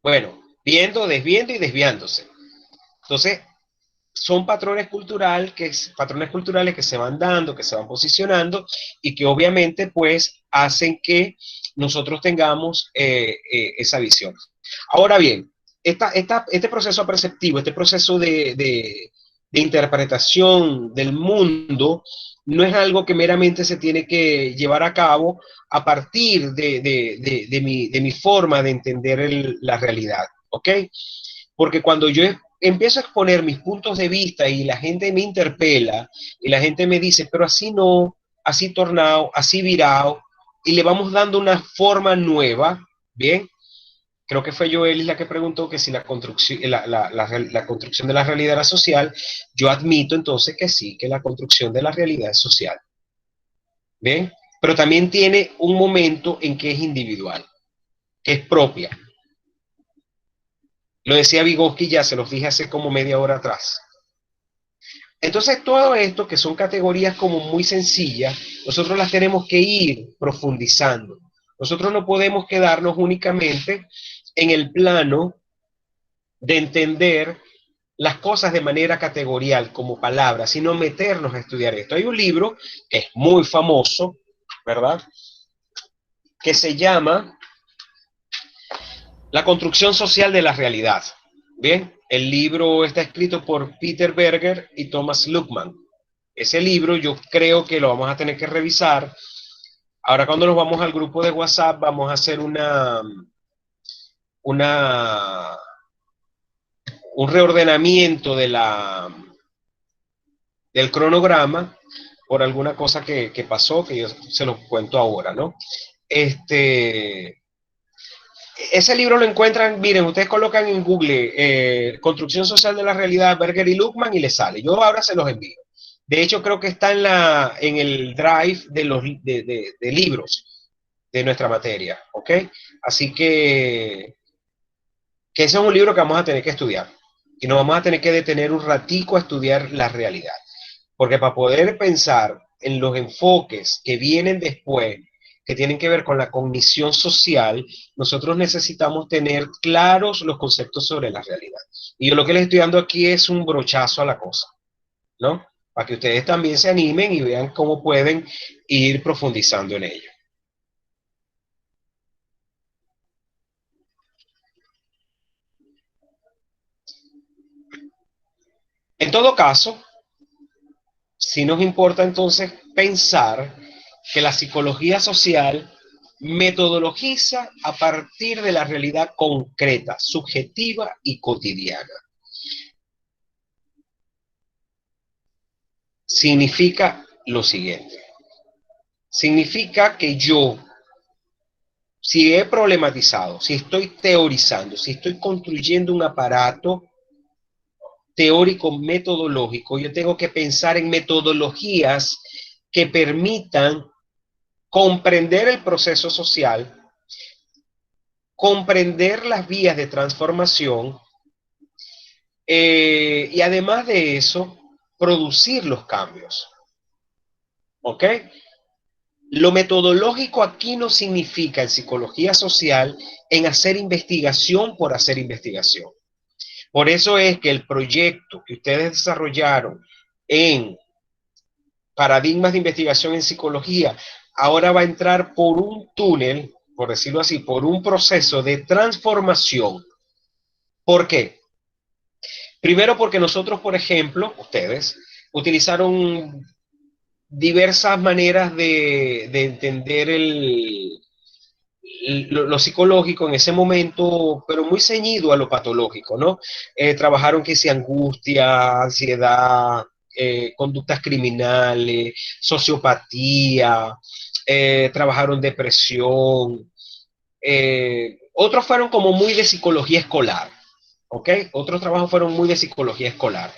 Bueno, viendo, desviendo y desviándose. Entonces, son patrones culturales que se van dando, que se van posicionando y que obviamente pues hacen que nosotros tengamos esa visión. Ahora bien, este proceso perceptivo, este proceso de interpretación del mundo, no es algo que meramente se tiene que llevar a cabo a partir de mi forma de entender la realidad, ¿ok? Porque cuando yo empiezo a exponer mis puntos de vista y la gente me interpela y la gente me dice, pero así no, así tornado, así virado, y le vamos dando una forma nueva, ¿bien? Creo que fue Joel la que preguntó que si la construcción, la construcción de la realidad era social. Yo admito entonces que sí, que la construcción de la realidad es social, ¿bien? Pero también tiene un momento en que es individual, que es propia. Lo decía Vygotsky, ya se los dije hace como media hora atrás. Entonces, todo esto, que son categorías como muy sencillas, nosotros las tenemos que ir profundizando. Nosotros no podemos quedarnos únicamente en el plano de entender las cosas de manera categorial, como palabras, sino meternos a estudiar esto. Hay un libro que es muy famoso, ¿verdad? Que se llama La construcción social de la realidad. Bien, el libro está escrito por Peter Berger y Thomas Luckmann. Ese libro yo creo que lo vamos a tener que revisar. Ahora cuando nos vamos al grupo de WhatsApp vamos a hacer una un reordenamiento del cronograma por alguna cosa que pasó, que yo se lo cuento ahora, ¿no? Ese libro lo encuentran, miren, ustedes colocan en Google Construcción Social de la Realidad, Berger y Luckmann y les sale. Yo ahora se los envío. De hecho, creo que está en el drive de libros de nuestra materia, ¿ok? Así que ese es un libro que vamos a tener que estudiar. Y nos vamos a tener que detener un ratico a estudiar la realidad. Porque para poder pensar en los enfoques que vienen después, que tienen que ver con la cognición social, nosotros necesitamos tener claros los conceptos sobre la realidad. Y yo lo que les estoy dando aquí es un brochazo a la cosa, ¿no? Para que ustedes también se animen y vean cómo pueden ir profundizando en ello. todo caso, sí nos importa entonces pensar que la psicología social metodologiza a partir de la realidad concreta, subjetiva y cotidiana. Significa lo siguiente. Significa que yo, si he problematizado, si estoy teorizando, si estoy construyendo un aparato teórico metodológico, yo tengo que pensar en metodologías que permitan comprender el proceso social, comprender las vías de transformación y además de eso, producir los cambios. ¿Ok? Lo metodológico aquí no significa en psicología social en hacer investigación por hacer investigación. Por eso es que el proyecto que ustedes desarrollaron en paradigmas de investigación en psicología ahora va a entrar por un túnel, por decirlo así, por un proceso de transformación. ¿Por qué? Primero porque nosotros, por ejemplo, ustedes utilizaron diversas maneras de entender lo psicológico en ese momento, pero muy ceñido a lo patológico, ¿no? Trabajaron que si angustia, ansiedad, conductas criminales, sociopatía, trabajaron depresión, otros fueron como muy de psicología escolar, ¿ok? Otros trabajos fueron muy de psicología escolar.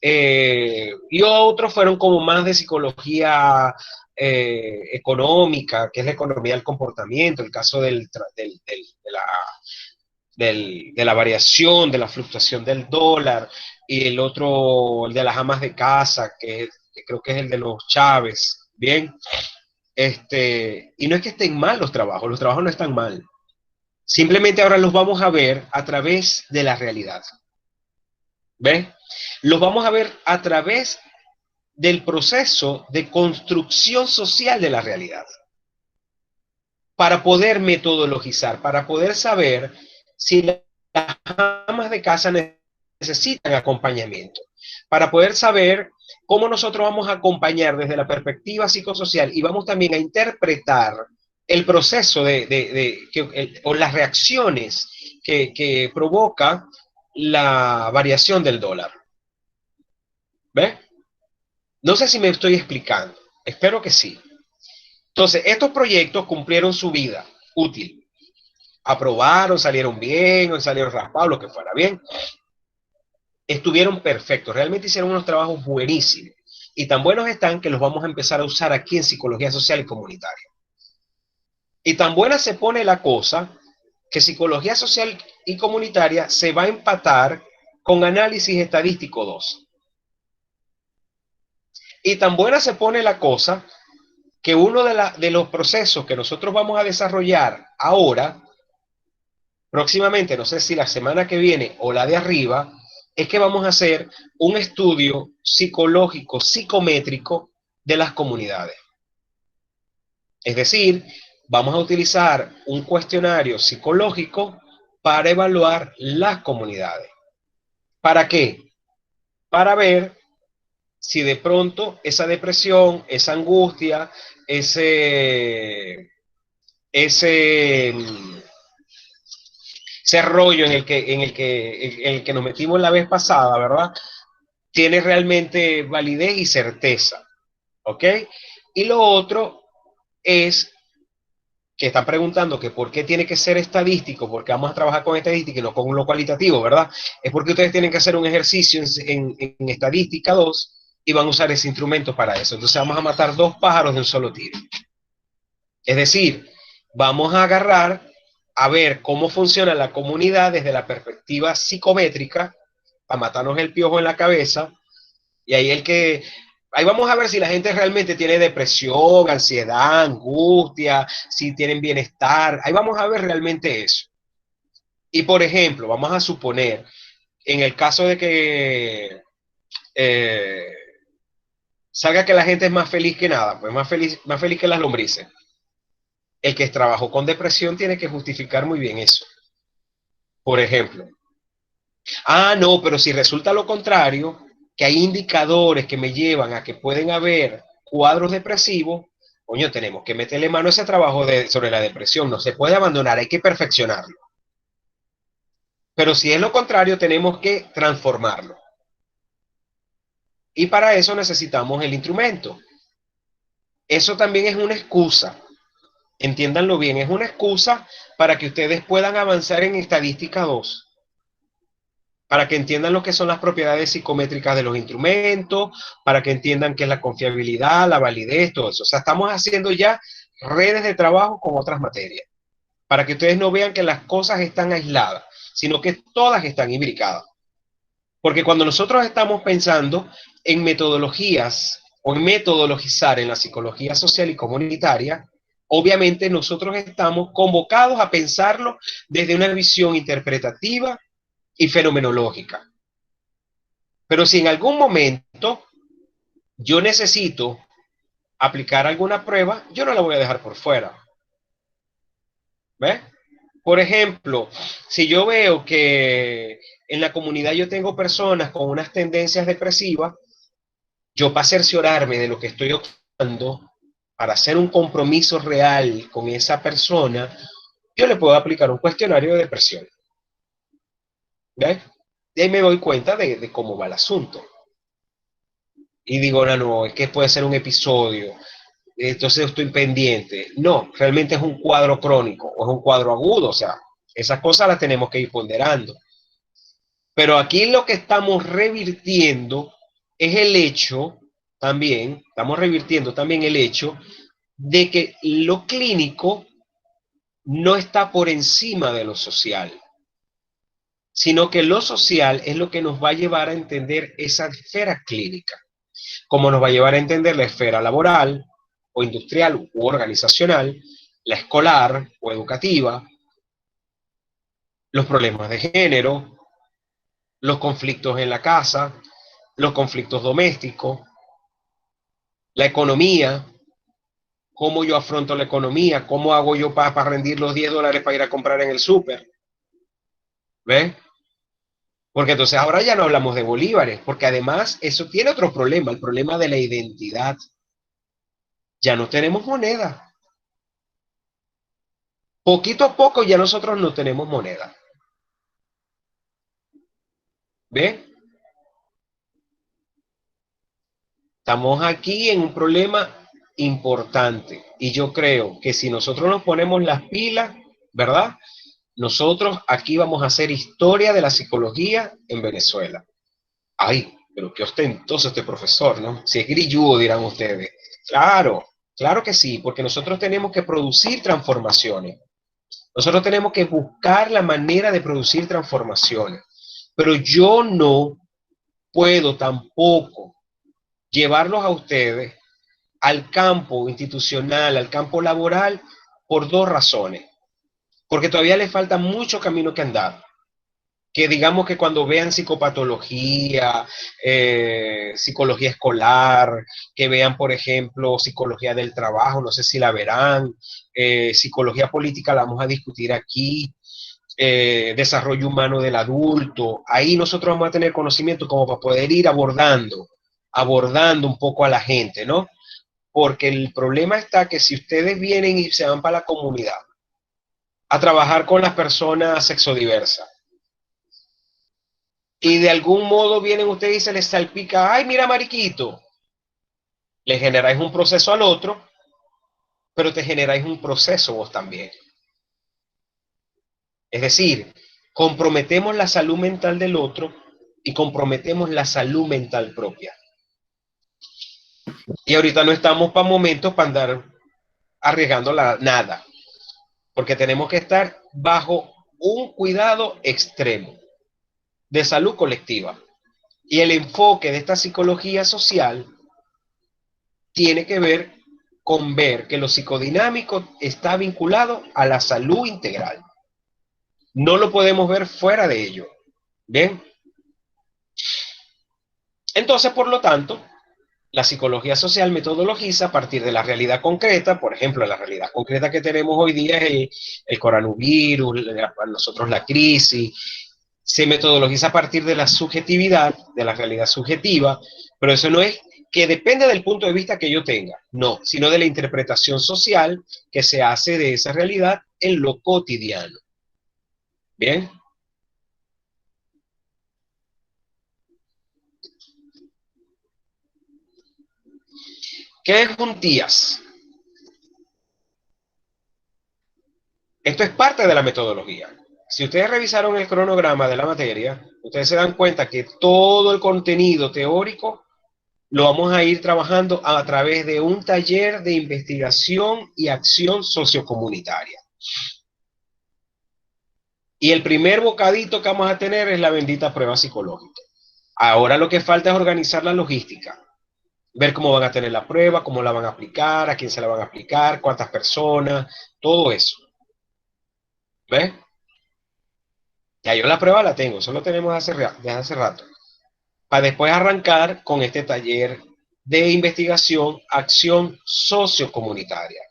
Y otros fueron como más de psicología económica, que es la economía del comportamiento, el caso de la variación, de la fluctuación del dólar, y el otro, el de las amas de casa, que creo que es el de los Chávez, ¿bien? Y no es que estén mal los trabajos no están mal. Simplemente ahora los vamos a ver a través de la realidad. ¿Ves? Los vamos a ver a través del proceso de construcción social de la realidad. Para poder metodologizar, para poder saber si las amas de casa necesitan acompañamiento, para poder saber cómo nosotros vamos a acompañar desde la perspectiva psicosocial y vamos también a interpretar el proceso o las reacciones que provoca la variación del dólar. ¿Ves? No sé si me estoy explicando. Espero que sí. Entonces, estos proyectos cumplieron su vida útil. Aprobaron, salieron bien, o salieron raspados, lo que fuera bien. Estuvieron perfectos. Realmente hicieron unos trabajos buenísimos. Y tan buenos están que los vamos a empezar a usar aquí en psicología social y comunitaria. Y tan buena se pone la cosa que psicología social y comunitaria se va a empatar con análisis estadístico 2. Y tan buena se pone la cosa que uno de los procesos que nosotros vamos a desarrollar ahora, próximamente, no sé si la semana que viene o la de arriba, es que vamos a hacer un estudio psicológico, psicométrico de las comunidades. Es decir, vamos a utilizar un cuestionario psicológico para evaluar las comunidades. ¿Para qué? Para ver si de pronto esa depresión, esa angustia, ese ese rollo en el que nos metimos la vez pasada, ¿verdad? Tiene realmente validez y certeza, ¿ok? Y lo otro es que están preguntando que por qué tiene que ser estadístico, porque vamos a trabajar con estadística y no con lo cualitativo, ¿verdad? Es porque ustedes tienen que hacer un ejercicio en estadística 2 y van a usar ese instrumento para eso. Entonces vamos a matar dos pájaros de un solo tiro. Es decir, vamos a agarrar a ver cómo funciona la comunidad desde la perspectiva psicométrica, para matarnos el piojo en la cabeza, y ahí vamos a ver si la gente realmente tiene depresión, ansiedad, angustia, si tienen bienestar, ahí vamos a ver realmente eso. Y por ejemplo, vamos a suponer, en el caso de que salga que la gente es más feliz que nada, pues más feliz que las lombrices. El que trabajó con depresión tiene que justificar muy bien eso. Por ejemplo, no, pero si resulta lo contrario, que hay indicadores que me llevan a que pueden haber cuadros depresivos, coño, tenemos que meterle mano a ese trabajo sobre la depresión. No se puede abandonar, hay que perfeccionarlo. Pero si es lo contrario, tenemos que transformarlo. Y para eso necesitamos el instrumento. Eso también es una excusa. Entiéndanlo bien, es una excusa para que ustedes puedan avanzar en estadística 2. Para que entiendan lo que son las propiedades psicométricas de los instrumentos, para que entiendan qué es la confiabilidad, la validez, todo eso. O sea, estamos haciendo ya redes de trabajo con otras materias, para que ustedes no vean que las cosas están aisladas, sino que todas están imbricadas. Porque cuando nosotros estamos pensando en metodologías o en metodologizar en la psicología social y comunitaria, obviamente nosotros estamos convocados a pensarlo desde una visión interpretativa y fenomenológica. Pero si en algún momento yo necesito aplicar alguna prueba, yo no la voy a dejar por fuera. ¿Ves? Por ejemplo, si yo veo que en la comunidad yo tengo personas con unas tendencias depresivas, yo para cerciorarme de lo que estoy observando, para hacer un compromiso real con esa persona, yo le puedo aplicar un cuestionario de depresión. ¿Ves? Y ahí me doy cuenta de cómo va el asunto. Y digo, no, es que puede ser un episodio, entonces estoy pendiente. No, realmente es un cuadro crónico o es un cuadro agudo, o sea, esas cosas las tenemos que ir ponderando. Pero aquí lo que estamos revirtiendo es el hecho también, estamos revirtiendo también el hecho de que lo clínico no está por encima de lo social, sino que lo social es lo que nos va a llevar a entender esa esfera clínica, como nos va a llevar a entender la esfera laboral o industrial u organizacional, la escolar o educativa, los problemas de género, los conflictos en la casa, los conflictos domésticos, la economía, cómo yo afronto la economía, cómo hago yo para rendir los $10 para ir a comprar en el súper. ¿Ves? Porque entonces ahora ya no hablamos de bolívares, porque además eso tiene otro problema, el problema de la identidad. Ya no tenemos moneda. Poquito a poco ya nosotros no tenemos moneda. ¿Ves? Estamos aquí en un problema importante y yo creo que si nosotros nos ponemos las pilas, ¿verdad? Nosotros aquí vamos a hacer historia de la psicología en Venezuela. Ay, pero qué ostentoso este profesor, ¿no? Si es grilludo, dirán ustedes. Claro, claro que sí, porque nosotros tenemos que producir transformaciones. Nosotros tenemos que buscar la manera de producir transformaciones. Pero yo no puedo tampoco llevarlos a ustedes al campo institucional, al campo laboral, por dos razones. Porque todavía les falta mucho camino que andar. Que digamos que cuando vean psicopatología, psicología escolar, que vean, por ejemplo, psicología del trabajo, no sé si la verán, psicología política la vamos a discutir aquí, desarrollo humano del adulto, ahí nosotros vamos a tener conocimiento como para poder ir abordando un poco a la gente, ¿no? Porque el problema está que si ustedes vienen y se van para la comunidad a trabajar con las personas sexodiversas, y de algún modo vienen ustedes y se les salpica, ay, mira, mariquito, le generáis un proceso al otro, pero te generáis un proceso vos también. Es decir, comprometemos la salud mental del otro y comprometemos la salud mental propia. Y ahorita no estamos para momentos para andar arriesgando nada, porque tenemos que estar bajo un cuidado extremo de salud colectiva. Y el enfoque de esta psicología social tiene que ver con ver que lo psicodinámico está vinculado a la salud integral. No lo podemos ver fuera de ello. ¿Bien? Entonces, por lo tanto, la psicología social metodologiza a partir de la realidad concreta. Por ejemplo, la realidad concreta que tenemos hoy día es el coronavirus, para nosotros la crisis, Se metodologiza a partir de la subjetividad, de la realidad subjetiva, pero eso no es que depende del punto de vista que yo tenga, no, sino de la interpretación social que se hace de esa realidad en lo cotidiano. ¿Bien? ¿Qué es un TIAS? Esto es parte de la metodología. Si ustedes revisaron el cronograma de la materia, ustedes se dan cuenta que todo el contenido teórico lo vamos a ir trabajando a través de un taller de investigación y acción sociocomunitaria. Y el primer bocadito que vamos a tener es la bendita prueba psicológica. Ahora lo que falta es organizar la logística. Ver cómo van a tener la prueba, cómo la van a aplicar, a quién se la van a aplicar, cuántas personas, todo eso. ¿Ves? Ya yo la prueba la tengo, eso lo tenemos desde hace rato. Para después arrancar con este taller de investigación, acción sociocomunitaria.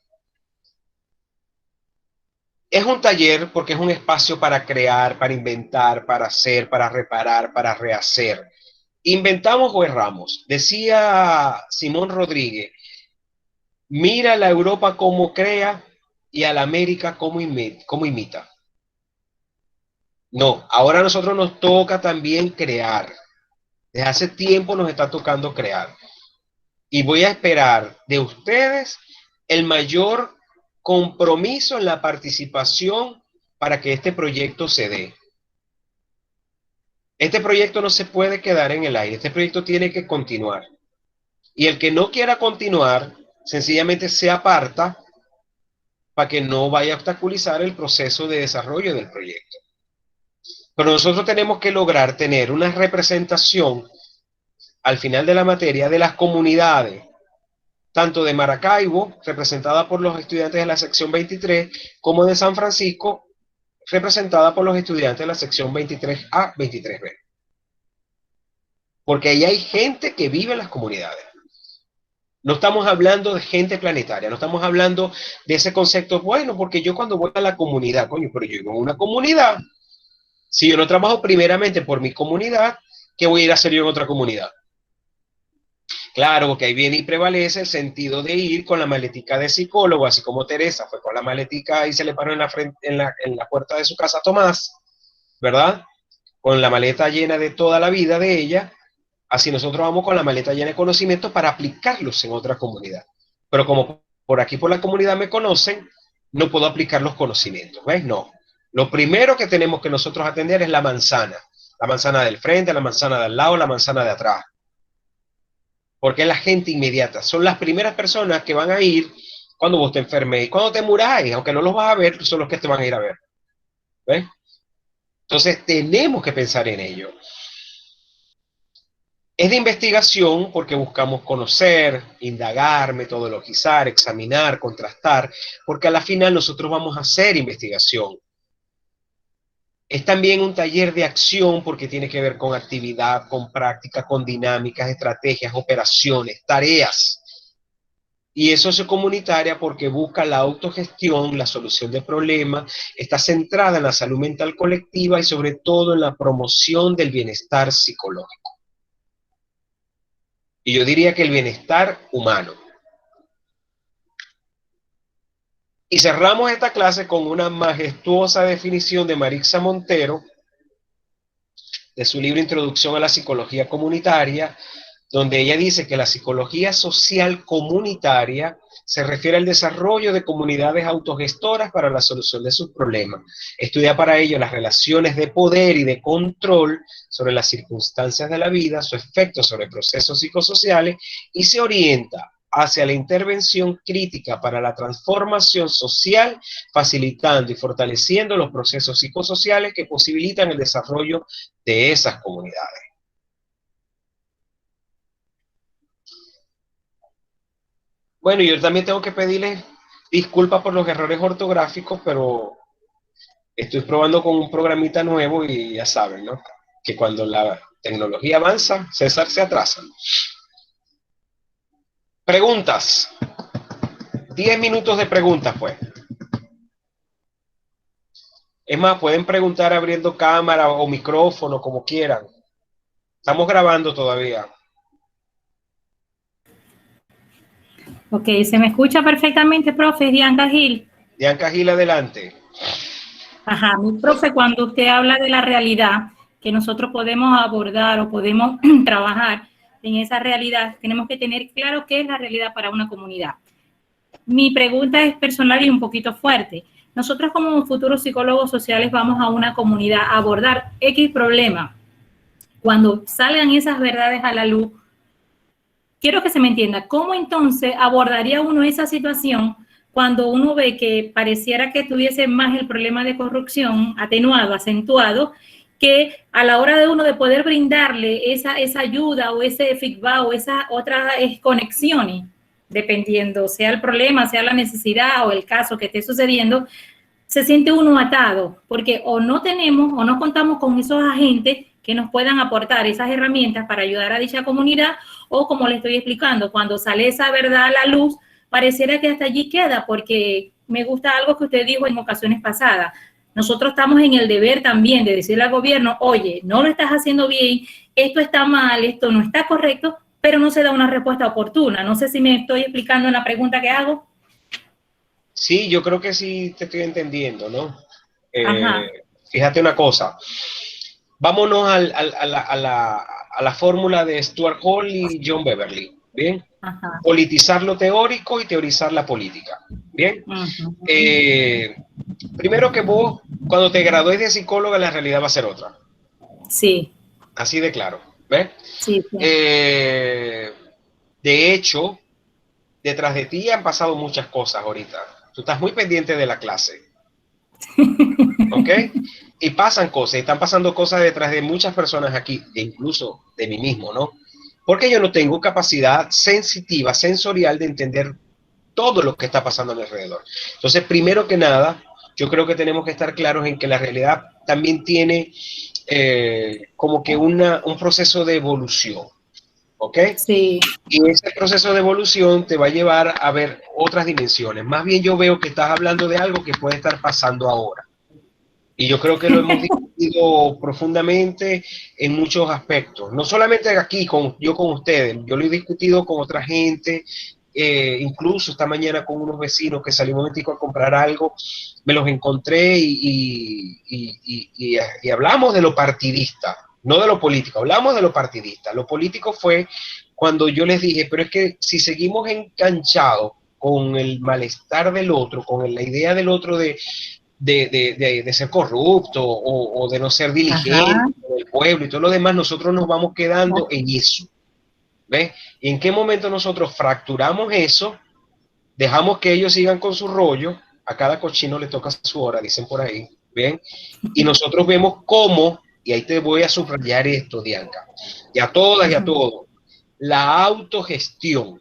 Es un taller porque es un espacio para crear, para inventar, para hacer, para reparar, para rehacer. Inventamos o erramos. Decía Simón Rodríguez, mira a la Europa cómo crea y a la América cómo imita. No, ahora a nosotros nos toca también crear. Desde hace tiempo nos está tocando crear. Y voy a esperar de ustedes el mayor compromiso en la participación para que este proyecto se dé. Este proyecto no se puede quedar en el aire, este proyecto tiene que continuar. Y el que no quiera continuar, sencillamente se aparta para que no vaya a obstaculizar el proceso de desarrollo del proyecto. Pero nosotros tenemos que lograr tener una representación al final de la materia de las comunidades, tanto de Maracaibo, representada por los estudiantes de la sección 23, como de San Francisco, representada por los estudiantes de la sección 23A, 23B. Porque ahí hay gente que vive en las comunidades. No estamos hablando de gente planetaria, no estamos hablando de ese concepto, bueno, porque yo cuando voy a la comunidad, coño, pero yo vivo en una comunidad. Si yo no trabajo primeramente por mi comunidad, ¿qué voy a ir a hacer yo en otra comunidad? Claro, porque ahí viene y prevalece el sentido de ir con la maletica de psicólogo, así como Teresa fue con la maletica y se le paró en la puerta de su casa a Tomás, ¿verdad? Con la maleta llena de toda la vida de ella, así nosotros vamos con la maleta llena de conocimientos para aplicarlos en otra comunidad. Pero como por aquí por la comunidad me conocen, no puedo aplicar los conocimientos, ¿ves? No. Lo primero que tenemos que nosotros atender es la manzana del frente, la manzana de al lado, la manzana de atrás. Porque es la gente inmediata, son las primeras personas que van a ir cuando vos te enfermes, cuando te muráis, aunque no los vas a ver, son los que te van a ir a ver. ¿Ves? Entonces tenemos que pensar en ello. Es de investigación porque buscamos conocer, indagar, metodologizar, examinar, contrastar, porque a la final nosotros vamos a hacer investigación. Es también un taller de acción porque tiene que ver con actividad, con práctica, con dinámicas, estrategias, operaciones, tareas. Y es sociocomunitaria porque busca la autogestión, la solución de problemas, está centrada en la salud mental colectiva y sobre todo en la promoción del bienestar psicológico. Y yo diría que el bienestar humano. Y cerramos esta clase con una majestuosa definición de Marixa Montero, de su libro Introducción a la Psicología Comunitaria, donde ella dice que la psicología social comunitaria se refiere al desarrollo de comunidades autogestoras para la solución de sus problemas. Estudia para ello las relaciones de poder y de control sobre las circunstancias de la vida, su efecto sobre procesos psicosociales y se orienta hacia la intervención crítica para la transformación social, facilitando y fortaleciendo los procesos psicosociales que posibilitan el desarrollo de esas comunidades. Bueno, yo también tengo que pedirles disculpas por los errores ortográficos, pero estoy probando con un programita nuevo y ya saben, ¿no? Que cuando la tecnología avanza, César se atrasa. Preguntas. 10 minutos de preguntas, pues. Es más, pueden preguntar abriendo cámara o micrófono, como quieran. Estamos grabando todavía. Ok, se me escucha perfectamente, profe, Dianca Gil. Dianca Gil, adelante. Ajá, mi profe, cuando usted habla de la realidad que nosotros podemos abordar o podemos trabajar en esa realidad, tenemos que tener claro qué es la realidad para una comunidad. Mi pregunta es personal y un poquito fuerte. Nosotros como futuros psicólogos sociales vamos a una comunidad a abordar X problema. Cuando salgan esas verdades a la luz, quiero que se me entienda, ¿cómo entonces abordaría uno esa situación cuando uno ve que pareciera que tuviese más el problema de corrupción atenuado, acentuado, que a la hora de uno de poder brindarle esa ayuda o ese feedback o esas otras conexiones, dependiendo sea el problema, sea la necesidad o el caso que esté sucediendo, se siente uno atado, porque o no tenemos o no contamos con esos agentes que nos puedan aportar esas herramientas para ayudar a dicha comunidad, o como le estoy explicando, cuando sale esa verdad a la luz, pareciera que hasta allí queda, porque me gusta algo que usted dijo en ocasiones pasadas. Nosotros estamos en el deber también de decirle al gobierno, oye, no lo estás haciendo bien, esto está mal, esto no está correcto, pero no se da una respuesta oportuna. No sé si me estoy explicando en la pregunta que hago. Sí, yo creo que sí te estoy entendiendo, ¿no? Ajá. Fíjate una cosa. Vámonos a la fórmula de Stuart Hall y John Beverly, ¿bien? Ajá. Politizar lo teórico y teorizar la política, ¿bien? Uh-huh. Primero que vos, cuando te gradúes de psicóloga, la realidad va a ser otra. Sí. Así de claro, ¿ves? Sí, sí. De hecho, detrás de ti han pasado muchas cosas ahorita. Tú estás muy pendiente de la clase, ¿ok? Y pasan cosas, están pasando cosas detrás de muchas personas aquí, e incluso de mí mismo, ¿no? Porque yo no tengo capacidad sensitiva, sensorial de entender todo lo que está pasando a mi alrededor. Entonces, primero que nada, yo creo que tenemos que estar claros en que la realidad también tiene como que un proceso de evolución, ¿ok? Sí. Y ese proceso de evolución te va a llevar a ver otras dimensiones. Más bien yo veo que estás hablando de algo que puede estar pasando ahora. Y yo creo que lo hemos discutido profundamente en muchos aspectos. No solamente aquí, yo con ustedes, yo lo he discutido con otra gente, incluso esta mañana con unos vecinos que salí un momentico a comprar algo, me los encontré y hablamos de lo partidista, no de lo político, hablamos de lo partidista. Lo político fue cuando yo les dije, pero es que si seguimos enganchados con el malestar del otro, con la idea del otro de ser corrupto o de no ser diligente del pueblo y todo lo demás, nosotros nos vamos quedando en eso. ¿Ves? ¿Y en qué momento nosotros fracturamos eso? Dejamos que ellos sigan con su rollo, a cada cochino le toca su hora, dicen por ahí, ¿ven? Y nosotros vemos cómo, y ahí te voy a subrayar esto, Dianca, y a todas y a todos, la autogestión.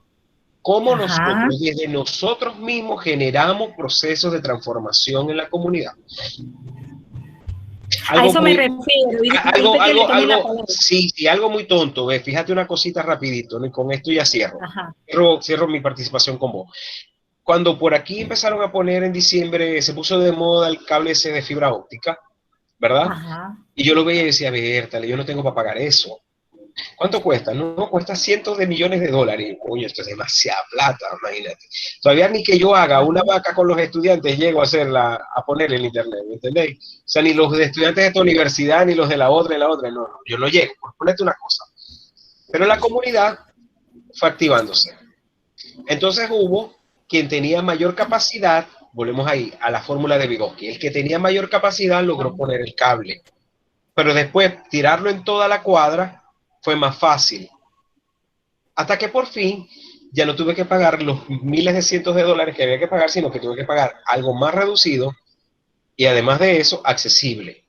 Cómo nosotros, desde nosotros mismos, generamos procesos de transformación en la comunidad. A eso me refiero. Sí, algo muy tonto. ¿Ves? Fíjate una cosita rapidito, ¿no? Y con esto ya cierro. Cierro mi participación con vos. Cuando por aquí empezaron a poner en diciembre, se puso de moda el cable ese de fibra óptica, ¿verdad? Ajá. Y yo lo veía y decía, Bertale, yo no tengo para pagar eso. ¿Cuánto cuesta? No, cuesta cientos de millones de dólares. Coño, esto es demasiada plata, imagínate. Todavía ni que yo haga una vaca con los estudiantes llego a poner en internet, ¿me entendéis? O sea, ni los de estudiantes de esta universidad, ni los de la otra, no, yo no llego, por ponerte una cosa. Pero la comunidad fue activándose. Entonces hubo quien tenía mayor capacidad, volvemos ahí a la fórmula de Vygotsky, el que tenía mayor capacidad logró poner el cable. Pero después tirarlo en toda la cuadra fue más fácil. Hasta que por fin ya no tuve que pagar los miles de cientos de dólares que había que pagar, sino que tuve que pagar algo más reducido y además de eso, accesible.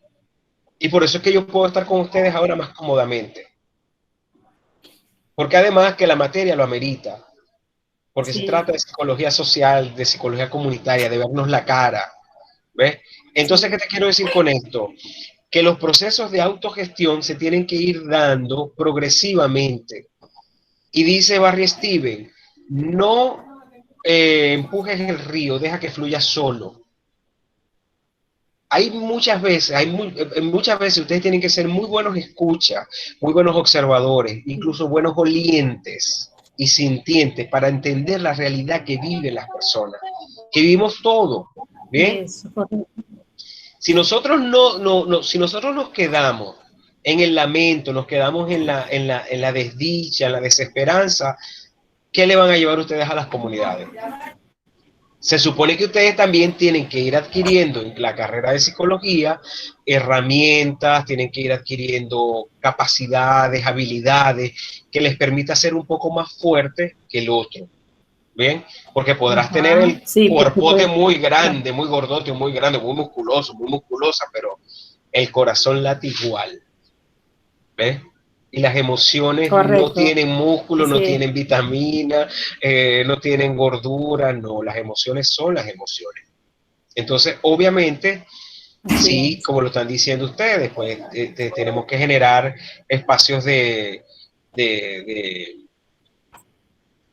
Y por eso es que yo puedo estar con ustedes ahora más cómodamente. Porque además que la materia lo amerita. Porque se trata de psicología social, de psicología comunitaria, de vernos la cara. ¿Ves? Entonces, ¿qué te quiero decir con esto? Que los procesos de autogestión se tienen que ir dando progresivamente. Y dice Barry Steven, no empujes el río, deja que fluya solo. hay muchas veces, muchas veces ustedes tienen que ser muy buenos escuchas, muy buenos observadores, incluso buenos olientes y sintientes para entender la realidad que viven las personas, que vivimos todo, ¿bien? Si nosotros si nosotros nos quedamos en el lamento, nos quedamos en la desdicha, en la desesperanza, ¿qué le van a llevar ustedes a las comunidades? Se supone que ustedes también tienen que ir adquiriendo en la carrera de psicología herramientas, tienen que ir adquiriendo capacidades, habilidades que les permita ser un poco más fuerte que el otro. ¿Bien? Porque podrás tener el cuerpote muy grande, muy gordote, muy grande, muy musculosa, pero el corazón late igual. ¿Ves? Y las emociones no tienen músculo, no tienen vitamina, no tienen gordura, no, las emociones son las emociones. Entonces, obviamente, sí, como lo están diciendo ustedes, pues tenemos que generar espacios de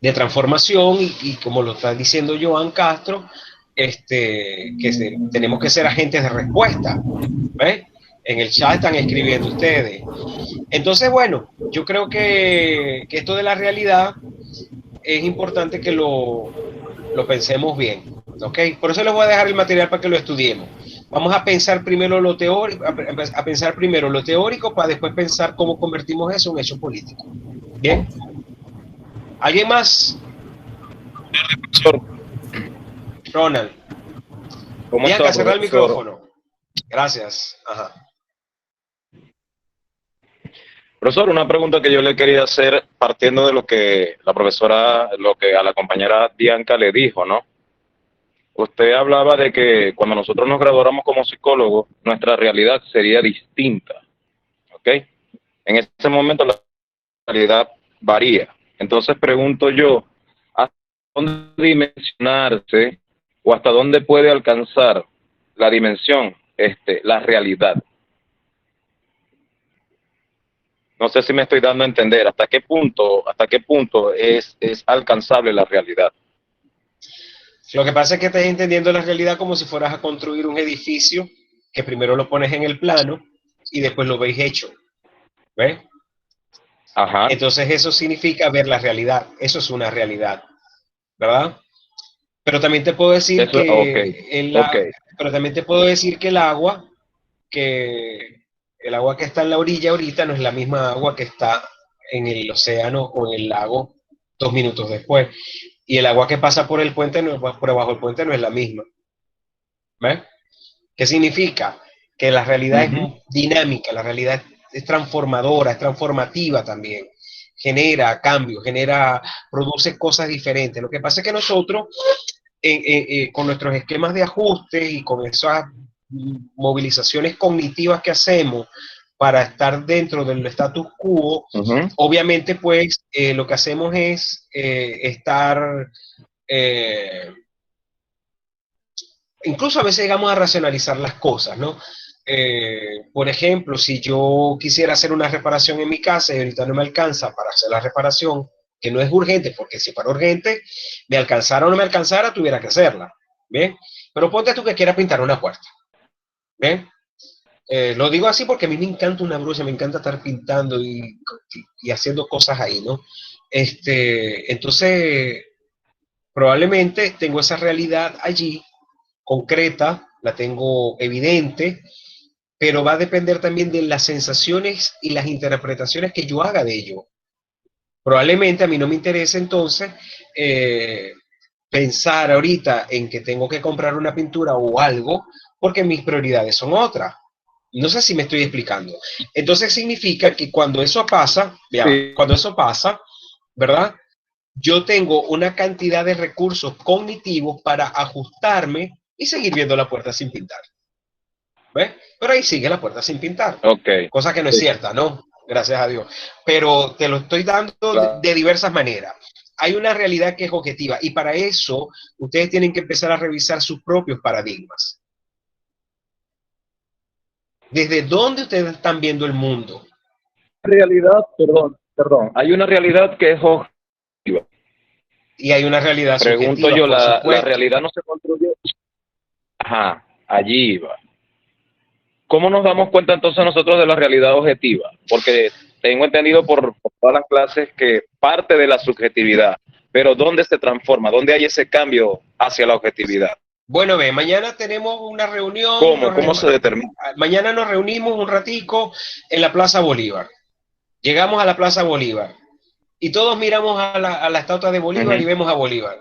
transformación y como lo está diciendo Joan Castro, tenemos que ser agentes de respuesta. ¿Ves? En el chat están escribiendo ustedes. Entonces, bueno, yo creo que esto de la realidad es importante que lo pensemos bien, ¿ok? Por eso les voy a dejar el material para que lo estudiemos. Vamos a pensar primero lo teórico, a pensar primero lo teórico para después pensar cómo convertimos eso en hecho político. ¿Bien? ¿Alguien más? Profesor. Ronald. ¿Cómo está, Bianca, cerrar el profesor? micrófono. Gracias. Ajá. Profesor, una pregunta que yo le quería hacer partiendo de lo que la profesora, lo que a la compañera Bianca le dijo, ¿no? Usted hablaba de que cuando nosotros nos graduáramos como psicólogos, nuestra realidad sería distinta, ¿ok? En ese momento la realidad varía. Entonces pregunto yo, ¿hasta dónde dimensionarse o hasta dónde puede alcanzar la dimensión, la realidad? No sé si me estoy dando a entender hasta qué punto es alcanzable la realidad. Lo que pasa es que estás entendiendo la realidad como si fueras a construir un edificio que primero lo pones en el plano y después lo veis hecho. ¿Ves? Ajá. Entonces eso significa ver la realidad. Eso es una realidad, ¿verdad? Pero también te puedo decir Eso, pero también te puedo decir que el agua que está en la orilla ahorita no es la misma agua que está en el océano o en el lago 2 minutos después. Y el agua que pasa por el puente, por debajo del puente, no es la misma. ¿Ves? ¿Qué significa? Que la realidad es dinámica, la realidad es transformadora, es transformativa también. Genera cambios, produce cosas diferentes. Lo que pasa es que nosotros, con nuestros esquemas de ajuste y con esas movilizaciones cognitivas que hacemos para estar dentro del status quo, obviamente pues lo que hacemos es estar, incluso a veces llegamos a racionalizar las cosas, ¿no? Por ejemplo, si yo quisiera hacer una reparación en mi casa y ahorita no me alcanza para hacer la reparación, que no es urgente, porque si fuera urgente, me alcanzara o no me alcanzara, tuviera que hacerla, ¿bien? Pero ponte tú que quieras pintar una puerta, ¿bien? Lo digo así porque a mí me encanta una brucha, me encanta estar pintando y haciendo cosas ahí, ¿no? Entonces, probablemente tengo esa realidad allí, concreta, la tengo evidente, pero va a depender también de las sensaciones y las interpretaciones que yo haga de ello. Probablemente a mí no me interesa entonces pensar ahorita en que tengo que comprar una pintura o algo, porque mis prioridades son otras. No sé si me estoy explicando. Entonces significa que cuando eso pasa, cuando eso pasa, ¿verdad? Yo tengo una cantidad de recursos cognitivos para ajustarme y seguir viendo la puerta sin pintar. ¿Ves? Pero ahí sigue la puerta sin pintar. Cosa que no es cierta, ¿no? Gracias a Dios. Pero te lo estoy dando de diversas maneras. Hay una realidad que es objetiva y para eso ustedes tienen que empezar a revisar sus propios paradigmas. ¿Desde dónde ustedes están viendo el mundo? Realidad, perdón. Hay una realidad que es objetiva. Y hay una realidad subjetiva. Pregunto yo, la realidad no se construye. Ajá, allí iba. ¿cómo nos damos cuenta entonces nosotros de la realidad objetiva? Porque tengo entendido por todas las clases que parte de la subjetividad, pero ¿dónde se transforma? ¿Dónde hay ese cambio hacia la objetividad? Bueno, ve, mañana tenemos una reunión. ¿Cómo se determina? Mañana nos reunimos un ratico en la Plaza Bolívar. Llegamos a la Plaza Bolívar y todos miramos a la estatua de Bolívar y vemos a Bolívar.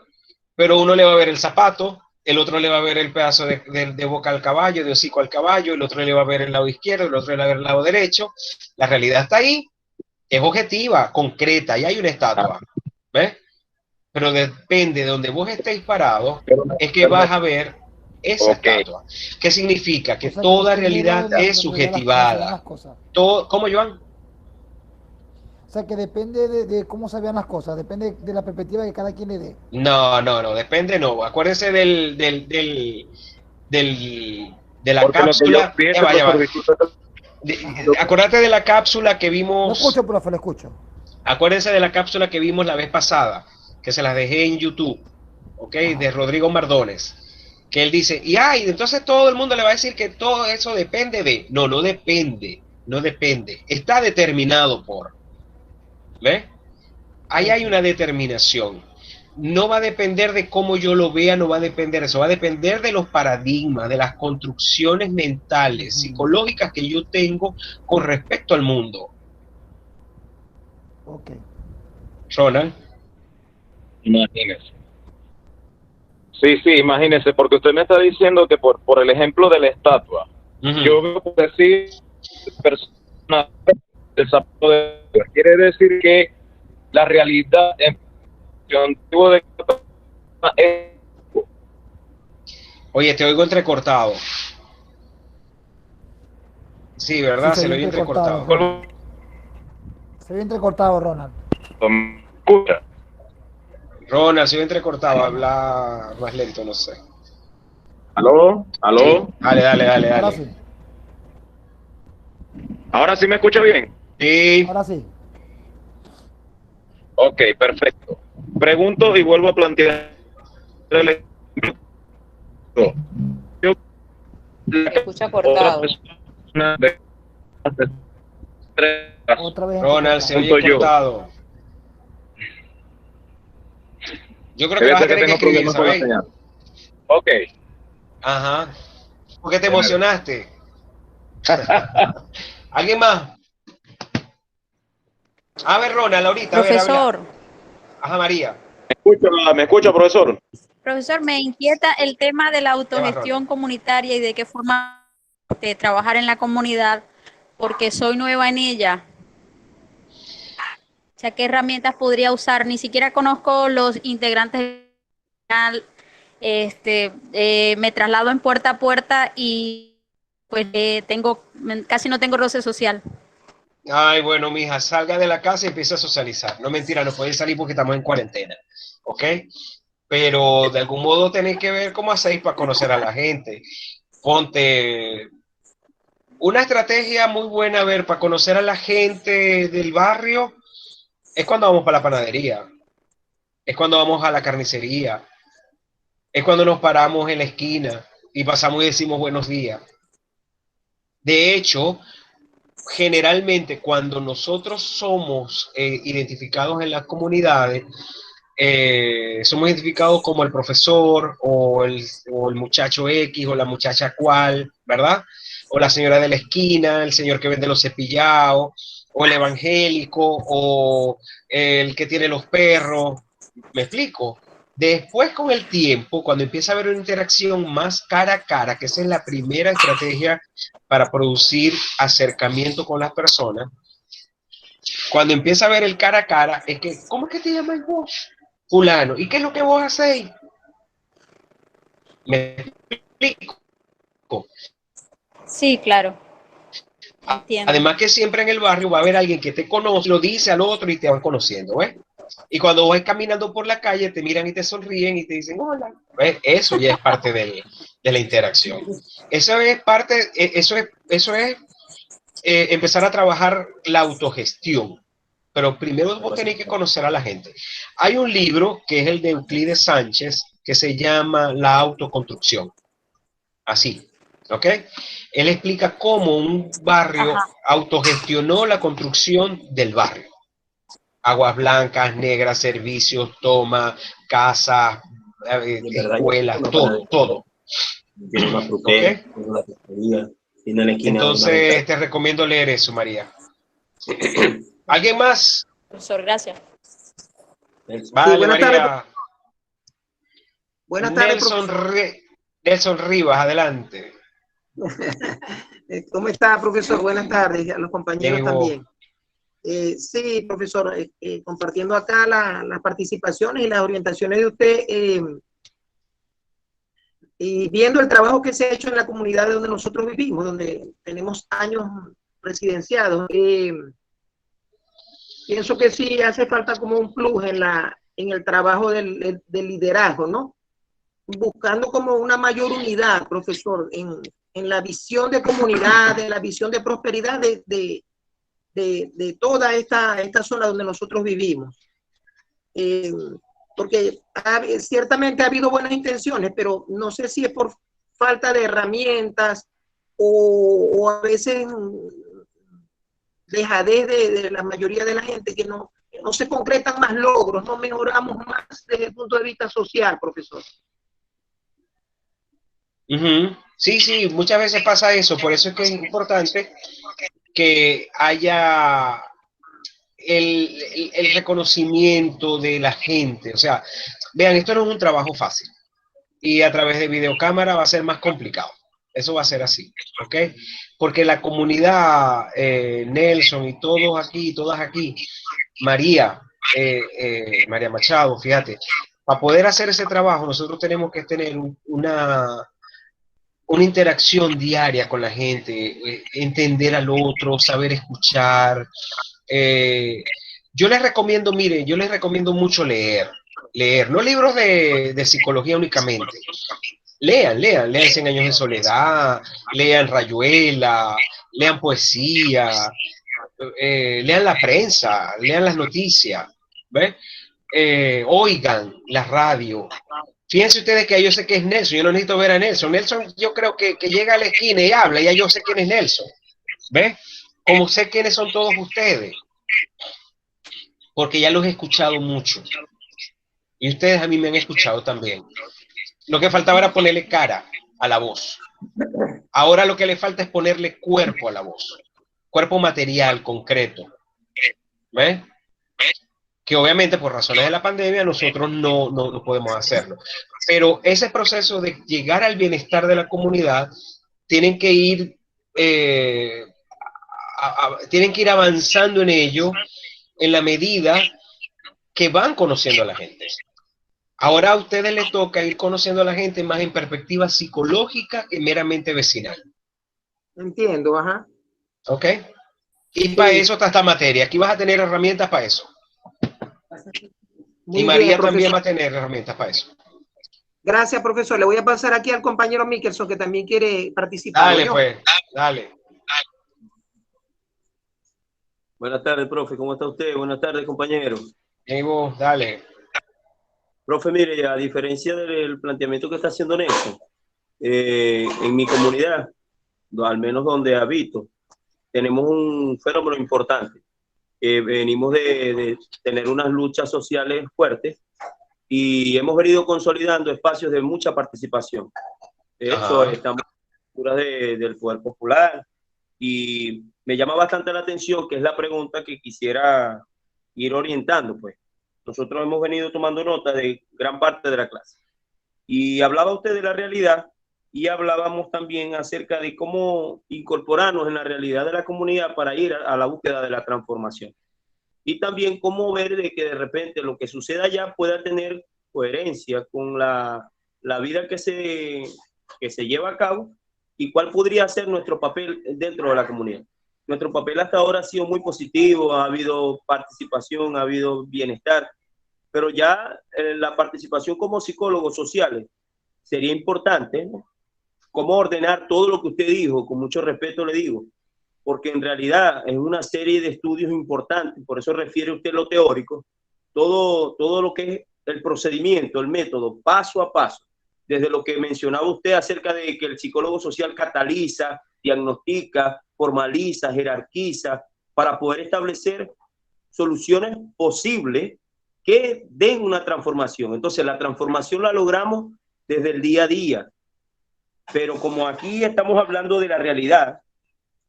Pero uno le va a ver el zapato, el otro le va a ver el pedazo de boca al caballo, de hocico al caballo, el otro le va a ver el lado izquierdo, el otro le va a ver el lado derecho. La realidad está ahí, es objetiva, concreta, y hay una estatua. ¿Ves? Pero depende de donde vos estéis parados, es que vas a ver esa estatua. ¿Qué significa? Que toda realidad es subjetivada. Todo, ¿cómo, Joan? O sea, que depende de cómo se vean las cosas, depende de la perspectiva que cada quien le dé. No, depende no. Acuérdense de la Porque cápsula. Lo Acuérdate de la cápsula que vimos. Lo escucho, profe, lo escucho. Acuérdense de la cápsula que vimos la vez pasada, que se las dejé en YouTube, ¿ok? De Rodrigo Mardones, que él dice, entonces todo el mundo le va a decir que todo eso depende de... No depende, está determinado por, ¿ves? Ahí hay una determinación, no va a depender de cómo yo lo vea, no va a depender de eso, va a depender de los paradigmas, de las construcciones mentales, psicológicas que yo tengo con respecto al mundo. Ok. Ronald. Imagínese. Sí, imagínese, porque usted me está diciendo que por el ejemplo de la estatua, yo veo por decir persona del zapato de... Quiere decir que la realidad en función de... Oye, te oigo entrecortado. Sí, ¿verdad? Sí, se lo oye entrecortado. Se ve entrecortado, Ronald. Escucha. Ronald, se ve entrecortado. Habla más lento, no sé. ¿Aló? Sí. Dale. Ahora sí. ¿Ahora sí me escucha bien? Sí. Ahora sí. Ok, perfecto. Pregunto y vuelvo a plantear el ejemplo. Se escucha cortado. Otra vez. Ronald, se oye cortado. Yo creo que vas a tener que escribir, ¿sabes? Ok. Ajá. ¿Por qué te emocionaste? ¿Alguien más? A ver, Ronald, ahorita. Profesor. A ver, ajá, María. ¿Me escucha, profesor? Profesor, me inquieta el tema de la autogestión comunitaria y de qué forma trabajar en la comunidad, porque soy nueva en ella. O sea, ¿qué herramientas podría usar? Ni siquiera conozco los integrantes. Me traslado en puerta a puerta y pues casi no tengo roce social. Ay, bueno, mija, salga de la casa y empieza a socializar. No, mentira, no puede salir porque estamos en cuarentena, ¿ok? Pero de algún modo tenéis que ver cómo hacéis para conocer a la gente. Ponte una estrategia muy buena, a ver, para conocer a la gente del barrio, es cuando vamos para la panadería, es cuando vamos a la carnicería, es cuando nos paramos en la esquina y pasamos y decimos buenos días. De hecho, generalmente cuando nosotros somos identificados en las comunidades, somos identificados como el profesor o el muchacho X o la muchacha cual, ¿verdad? O la señora de la esquina, el señor que vende los cepillados, o el evangélico, o el que tiene los perros. ¿Me explico? Después, con el tiempo, cuando empieza a haber una interacción más cara a cara, que esa es la primera estrategia para producir acercamiento con las personas, cuando empieza a ver el cara a cara, es que, ¿cómo es que te llamas vos? Fulano, ¿y qué es lo que vos hacéis? ¿Me explico? Sí, claro. Entiendo. Además que siempre en el barrio va a haber alguien que te conoce, lo dice al otro y te van conociendo, ¿ves? Y cuando vas caminando por la calle, te miran y te sonríen y te dicen hola. ¿Ves? Eso ya es parte de la interacción. Eso es parte, eso es empezar a trabajar la autogestión. Pero primero vos tenés que conocer a la gente. Hay un libro que es el de Euclides Sánchez que se llama La autoconstrucción. Así. ¿Ok? Él explica cómo un barrio autogestionó la construcción del barrio. Aguas blancas, negras, servicios, toma, casas, escuelas, todo. Tiene una ¿Ok? una pesquería, tiene la esquina Entonces te recomiendo leer eso, María. ¿Alguien más? Profesor, gracias. Vale, buenas María. tardes. Buenas tardes, profesor. Nelson Rivas, adelante. ¿Cómo está, profesor? Buenas tardes, a los compañeros Llegó. también. Sí, profesor, compartiendo acá las participaciones y las orientaciones de usted, y viendo el trabajo que se ha hecho en la comunidad donde nosotros vivimos, donde tenemos años residenciados, pienso que sí hace falta como un plus en el trabajo del liderazgo, ¿no? Buscando como una mayor unidad, profesor, en la visión de comunidad, en la visión de prosperidad de toda esta zona donde nosotros vivimos. Porque ciertamente ha habido buenas intenciones, pero no sé si es por falta de herramientas o a veces dejadez de la mayoría de la gente, que no se concretan más logros, no mejoramos más desde el punto de vista social, profesor. Sí, muchas veces pasa eso, por eso es que es importante que haya el reconocimiento de la gente. O sea, vean, esto no es un trabajo fácil y a través de videocámara va a ser más complicado. Eso va a ser así, ¿ok? Porque la comunidad, Nelson y todos aquí, todas aquí, María Machado, fíjate, para poder hacer ese trabajo nosotros tenemos que tener una interacción diaria con la gente, entender al otro, saber escuchar. Yo les recomiendo, mire, yo les recomiendo mucho leer, no libros de psicología únicamente. Lean 100 años de soledad, lean Rayuela, lean poesía, lean la prensa, lean las noticias, ¿ves? Oigan la radio. Fíjense ustedes que yo sé que es Nelson, yo no necesito ver a Nelson. Nelson yo creo que llega a la esquina y habla, y ya yo sé quién es Nelson. ¿Ves? Como sé quiénes son todos ustedes. Porque ya los he escuchado mucho. Y ustedes a mí me han escuchado también. Lo que faltaba era ponerle cara a la voz. Ahora lo que le falta es ponerle cuerpo a la voz. Cuerpo material, concreto. ¿Ves? Que obviamente por razones de la pandemia nosotros no podemos hacerlo. Pero ese proceso de llegar al bienestar de la comunidad tienen que ir avanzando en ello en la medida que van conociendo a la gente. Ahora a ustedes les toca ir conociendo a la gente más en perspectiva psicológica que meramente vecinal. Entiendo, ajá. ¿Ok? Y para eso está esta materia. Aquí vas a tener herramientas para eso. Muy y María bien, también profesor. va a tener herramientas para eso. Gracias, profesor. Le voy a pasar aquí al compañero Mickelson, que también quiere participar. Dale, pues. Dale. Buenas tardes, profe. ¿Cómo está usted? Buenas tardes, compañero. Y vos, dale. Profe, mire, a diferencia del planteamiento que está haciendo Nelson, en mi comunidad, al menos donde habito, tenemos un fenómeno importante. Venimos de tener unas luchas sociales fuertes y hemos venido consolidando espacios de mucha participación. De hecho, estamos del Poder Popular y me llama bastante la atención, que es la pregunta que quisiera ir orientando. Pues nosotros hemos venido tomando nota de gran parte de la clase y hablaba usted de la realidad y hablábamos también acerca de cómo incorporarnos en la realidad de la comunidad para ir a la búsqueda de la transformación. Y también cómo ver de que de repente lo que suceda allá pueda tener coherencia con la vida que se lleva a cabo y cuál podría ser nuestro papel dentro de la comunidad. Nuestro papel hasta ahora ha sido muy positivo, ha habido participación, ha habido bienestar, pero ya la participación como psicólogos sociales sería importante, ¿no? Cómo ordenar todo lo que usted dijo, con mucho respeto le digo, porque en realidad es una serie de estudios importantes, por eso refiere usted lo teórico, todo lo que es el procedimiento, el método, paso a paso, desde lo que mencionaba usted acerca de que el psicólogo social cataliza, diagnostica, formaliza, jerarquiza, para poder establecer soluciones posibles que den una transformación. Entonces, la transformación la logramos desde el día a día. Pero como aquí estamos hablando de la realidad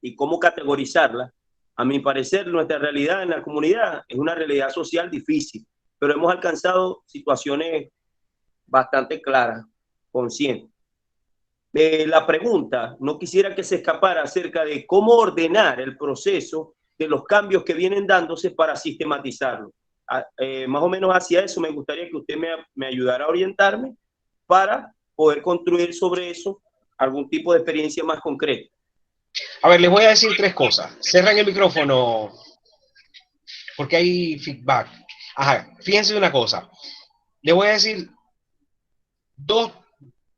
y cómo categorizarla, a mi parecer, nuestra realidad en la comunidad es una realidad social difícil, pero hemos alcanzado situaciones bastante claras, conscientes. La pregunta, no quisiera que se escapara acerca de cómo ordenar el proceso de los cambios que vienen dándose para sistematizarlo. Más o menos hacia eso me gustaría que usted me ayudara a orientarme para poder construir sobre eso algún tipo de experiencia más concreta. A ver, les voy a decir tres cosas. Cierran el micrófono porque hay feedback. Ajá, fíjense una cosa. Les voy a decir dos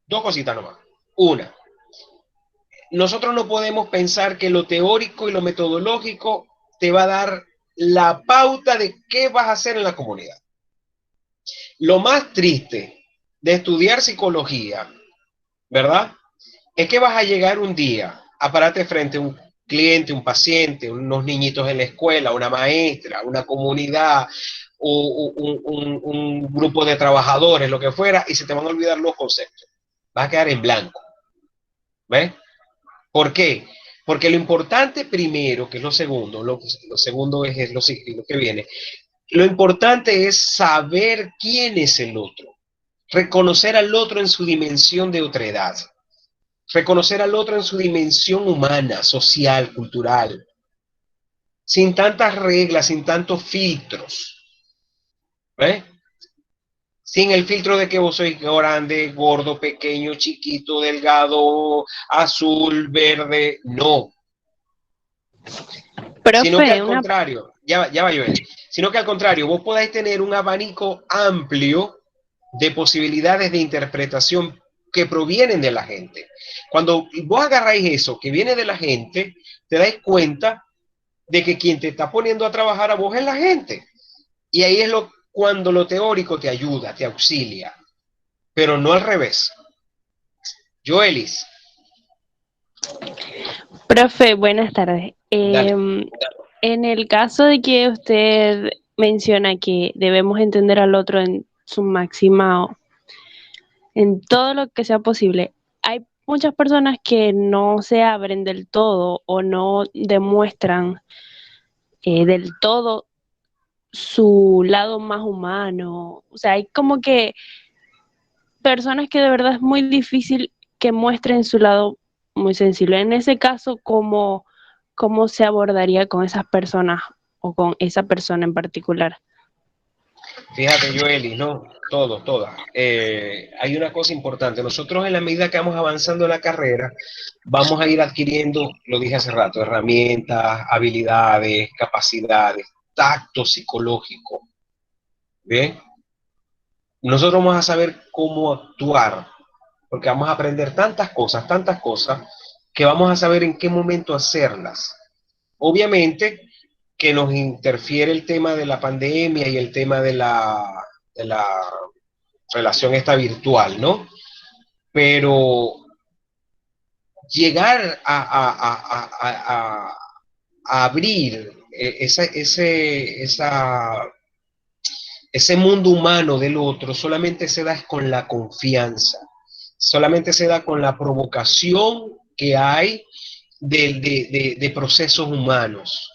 cositas nomás. Una, nosotros no podemos pensar que lo teórico y lo metodológico te va a dar la pauta de qué vas a hacer en la comunidad. Lo más triste de estudiar psicología, ¿verdad? Es que vas a llegar un día a pararte frente a un cliente, un paciente, unos niñitos en la escuela, una maestra, una comunidad, o un grupo de trabajadores, lo que fuera, y se te van a olvidar los conceptos. Vas a quedar en blanco. ¿Ves? ¿Por qué? Porque lo importante primero, que es lo segundo, lo segundo es lo que viene, lo importante es saber quién es el otro, reconocer al otro en su dimensión de otredad, reconocer al otro en su dimensión humana, social, cultural, sin tantas reglas, sin tantos filtros, ¿ves? Sin el filtro de que vos sois grande, gordo, pequeño, chiquito, delgado, azul, verde, no. Profe, sino que al contrario, ya va Joel, sino que al contrario, vos podáis tener un abanico amplio de posibilidades de interpretación que provienen de la gente. Cuando vos agarráis eso que viene de la gente, te dais cuenta de que quien te está poniendo a trabajar a vos es la gente. Y ahí es cuando lo teórico te ayuda, te auxilia, pero no al revés. Joelis. Profe, buenas tardes. Dale. En el caso de que usted menciona que debemos entender al otro en su máxima, en todo lo que sea posible, hay muchas personas que no se abren del todo o no demuestran del todo su lado más humano. O sea, hay como que personas que de verdad es muy difícil que muestren su lado muy sensible. En ese caso, ¿cómo se abordaría con esas personas o con esa persona en particular? Fíjate, Joelis, ¿no? Todas. Hay una cosa importante. Nosotros en la medida que vamos avanzando en la carrera, vamos a ir adquiriendo, lo dije hace rato, herramientas, habilidades, capacidades, tacto psicológico. ¿Bien? Nosotros vamos a saber cómo actuar, porque vamos a aprender tantas cosas, que vamos a saber en qué momento hacerlas. Obviamente que nos interfiere el tema de la pandemia y el tema de la relación esta virtual, ¿no? Pero llegar a abrir ese mundo humano del otro solamente se da con la confianza, solamente se da con la provocación que hay de procesos humanos.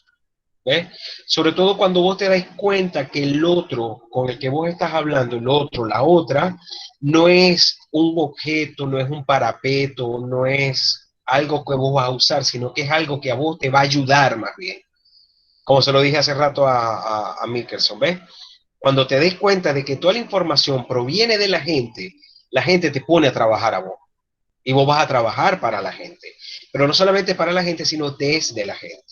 ¿Ves? Sobre todo cuando vos te dais cuenta que el otro con el que vos estás hablando, el otro, la otra, no es un objeto, no es un parapeto, no es algo que vos vas a usar, sino que es algo que a vos te va a ayudar más bien. Como se lo dije hace rato a Mickelson, ¿ves? Cuando te des cuenta de que toda la información proviene de la gente te pone a trabajar a vos. Y vos vas a trabajar para la gente. Pero no solamente para la gente, sino desde la gente.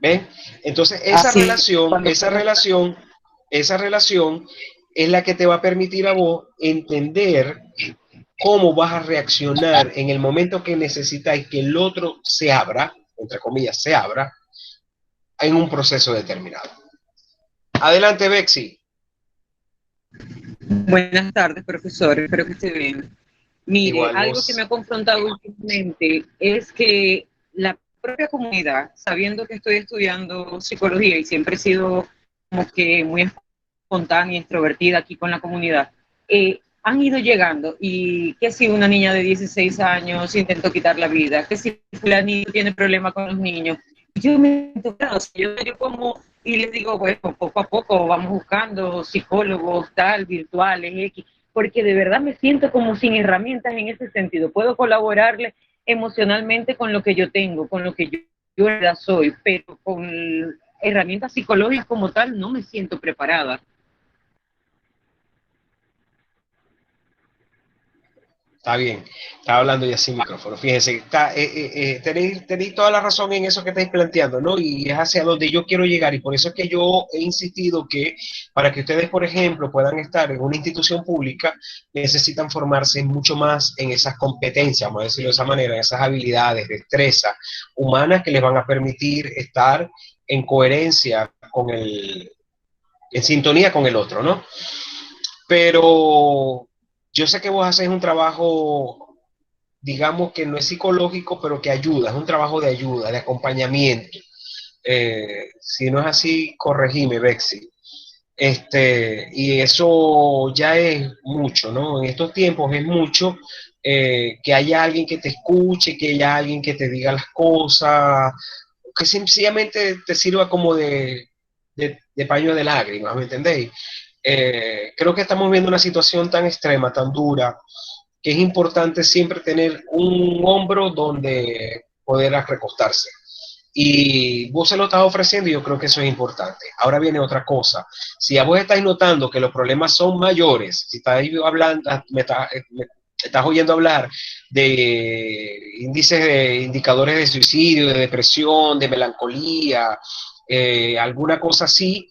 ¿Ven? Entonces esa relación es la que te va a permitir a vos entender cómo vas a reaccionar en el momento que necesitáis que el otro se abra, entre comillas, se abra en un proceso determinado. Adelante, Bexi. Buenas tardes, profesor. Espero que esté bien. Mire, Igual algo vos. que me ha confrontado últimamente es que la propia comunidad, sabiendo que estoy estudiando psicología y siempre he sido como que muy espontánea y extrovertida aquí con la comunidad, han ido llegando y que si una niña de 16 años intentó quitar la vida, que si fulanito tiene problema con los niños. Yo me he tocado, o sea, yo como y les digo, bueno, poco a poco vamos buscando psicólogos, tal, virtuales, X, porque de verdad me siento como sin herramientas en ese sentido. Puedo colaborarle emocionalmente con lo que yo tengo, con lo que yo ya soy, pero con herramientas psicológicas como tal no me siento preparada. Está bien, estaba hablando ya sin micrófono. Fíjense, tenéis toda la razón en eso que estáis planteando, ¿no? Y es hacia donde yo quiero llegar. Y por eso es que yo he insistido que para que ustedes, por ejemplo, puedan estar en una institución pública, necesitan formarse mucho más en esas competencias, vamos a decirlo de esa manera, en esas habilidades, destrezas humanas que les van a permitir estar en coherencia con en sintonía con el otro, ¿no? Pero yo sé que vos hacés un trabajo, digamos que no es psicológico, pero que ayuda, es un trabajo de ayuda, de acompañamiento. Si no es así, corregime, Bexi. Y eso ya es mucho, ¿no? En estos tiempos es mucho que haya alguien que te escuche, que haya alguien que te diga las cosas, que sencillamente te sirva como de paño de lágrimas, ¿me entendéis? Creo que estamos viendo una situación tan extrema, tan dura, que es importante siempre tener un hombro donde poder recostarse. Y vos se lo estás ofreciendo y yo creo que eso es importante. Ahora viene otra cosa. Si a vos estáis notando que los problemas son mayores, si estáis hablando, me estás oyendo hablar de índices de indicadores de suicidio, de depresión, de melancolía, alguna cosa así,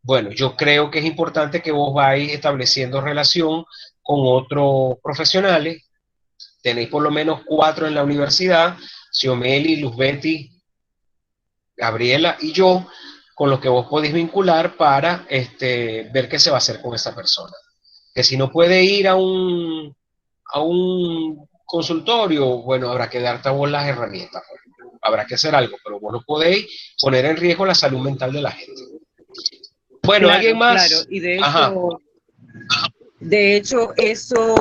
bueno, yo creo que es importante que vos vais estableciendo relación con otros profesionales. Tenéis por lo menos 4 en la universidad, Xiomeli, Luzbeti, Gabriela y yo, con los que vos podéis vincular para ver qué se va a hacer con esa persona. Que si no puede ir a un consultorio, bueno, habrá que darte a vos las herramientas. Habrá que hacer algo, pero vos no podéis poner en riesgo la salud mental de la gente. Bueno, Claro, ¿alguien más? claro, y de Ajá. hecho, eso,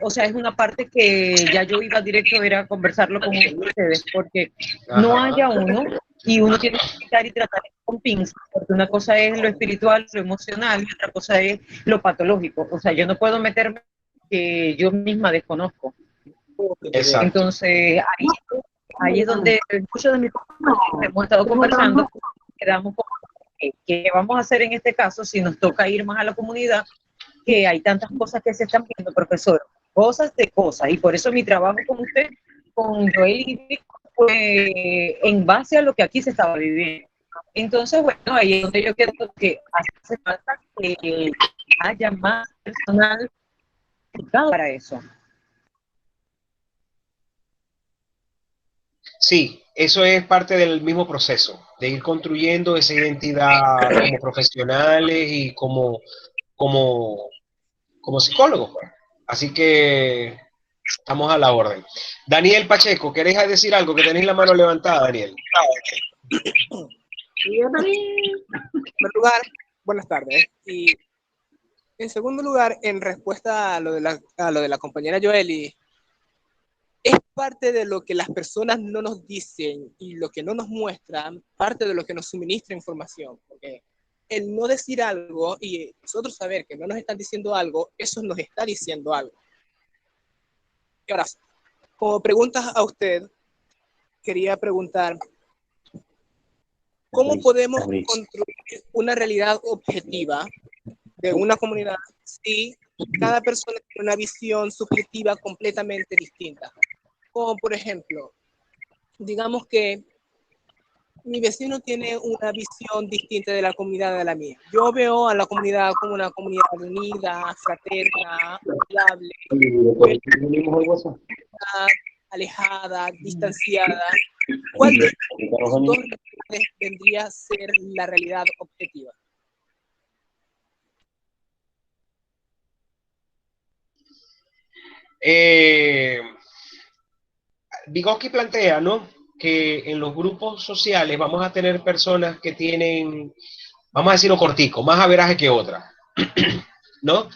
o sea, es una parte que ya yo iba directo era a conversarlo con ustedes, porque no haya uno y uno tiene que quitar y tratar con pinzas, porque una cosa es lo espiritual, lo emocional, y otra cosa es lo patológico. O sea, yo no puedo meterme que yo misma desconozco. Exacto. Entonces, ahí es donde muchos de mis compañeros hemos estado conversando, quedamos con qué vamos a hacer en este caso si nos toca ir más a la comunidad, que hay tantas cosas que se están viendo, profesor, cosas de cosas, y por eso mi trabajo con usted, con Joel y Víctor, fue en base a lo que aquí se estaba viviendo. Entonces, bueno, ahí es donde yo creo que hace falta que haya más personal para eso. Sí, eso es parte del mismo proceso, de ir construyendo esa identidad como profesionales y como psicólogos, pues. Así que estamos a la orden. Daniel Pacheco, ¿queréis decir algo? Que tenéis la mano levantada, Daniel. En primer lugar, buenas tardes. Y en segundo lugar, en respuesta a lo de la compañera Joely, es parte de lo que las personas no nos dicen y lo que no nos muestran, parte de lo que nos suministra información. Porque el no decir algo y nosotros saber que no nos están diciendo algo, eso nos está diciendo algo. Y ahora, como preguntas a usted, quería preguntar, ¿cómo podemos construir una realidad objetiva de una comunidad si cada persona tiene una visión subjetiva completamente distinta? Como por ejemplo, digamos que mi vecino tiene una visión distinta de la comunidad de la mía. Yo veo a la comunidad como una comunidad unida, fraterna, amigable, alejada, distanciada. ¿Cuál de estas dos realidades vendría a ser la realidad objetiva? Vygotsky plantea, ¿no?, que en los grupos sociales vamos a tener personas que tienen, vamos a decirlo cortico, más averaje que otras, ¿no?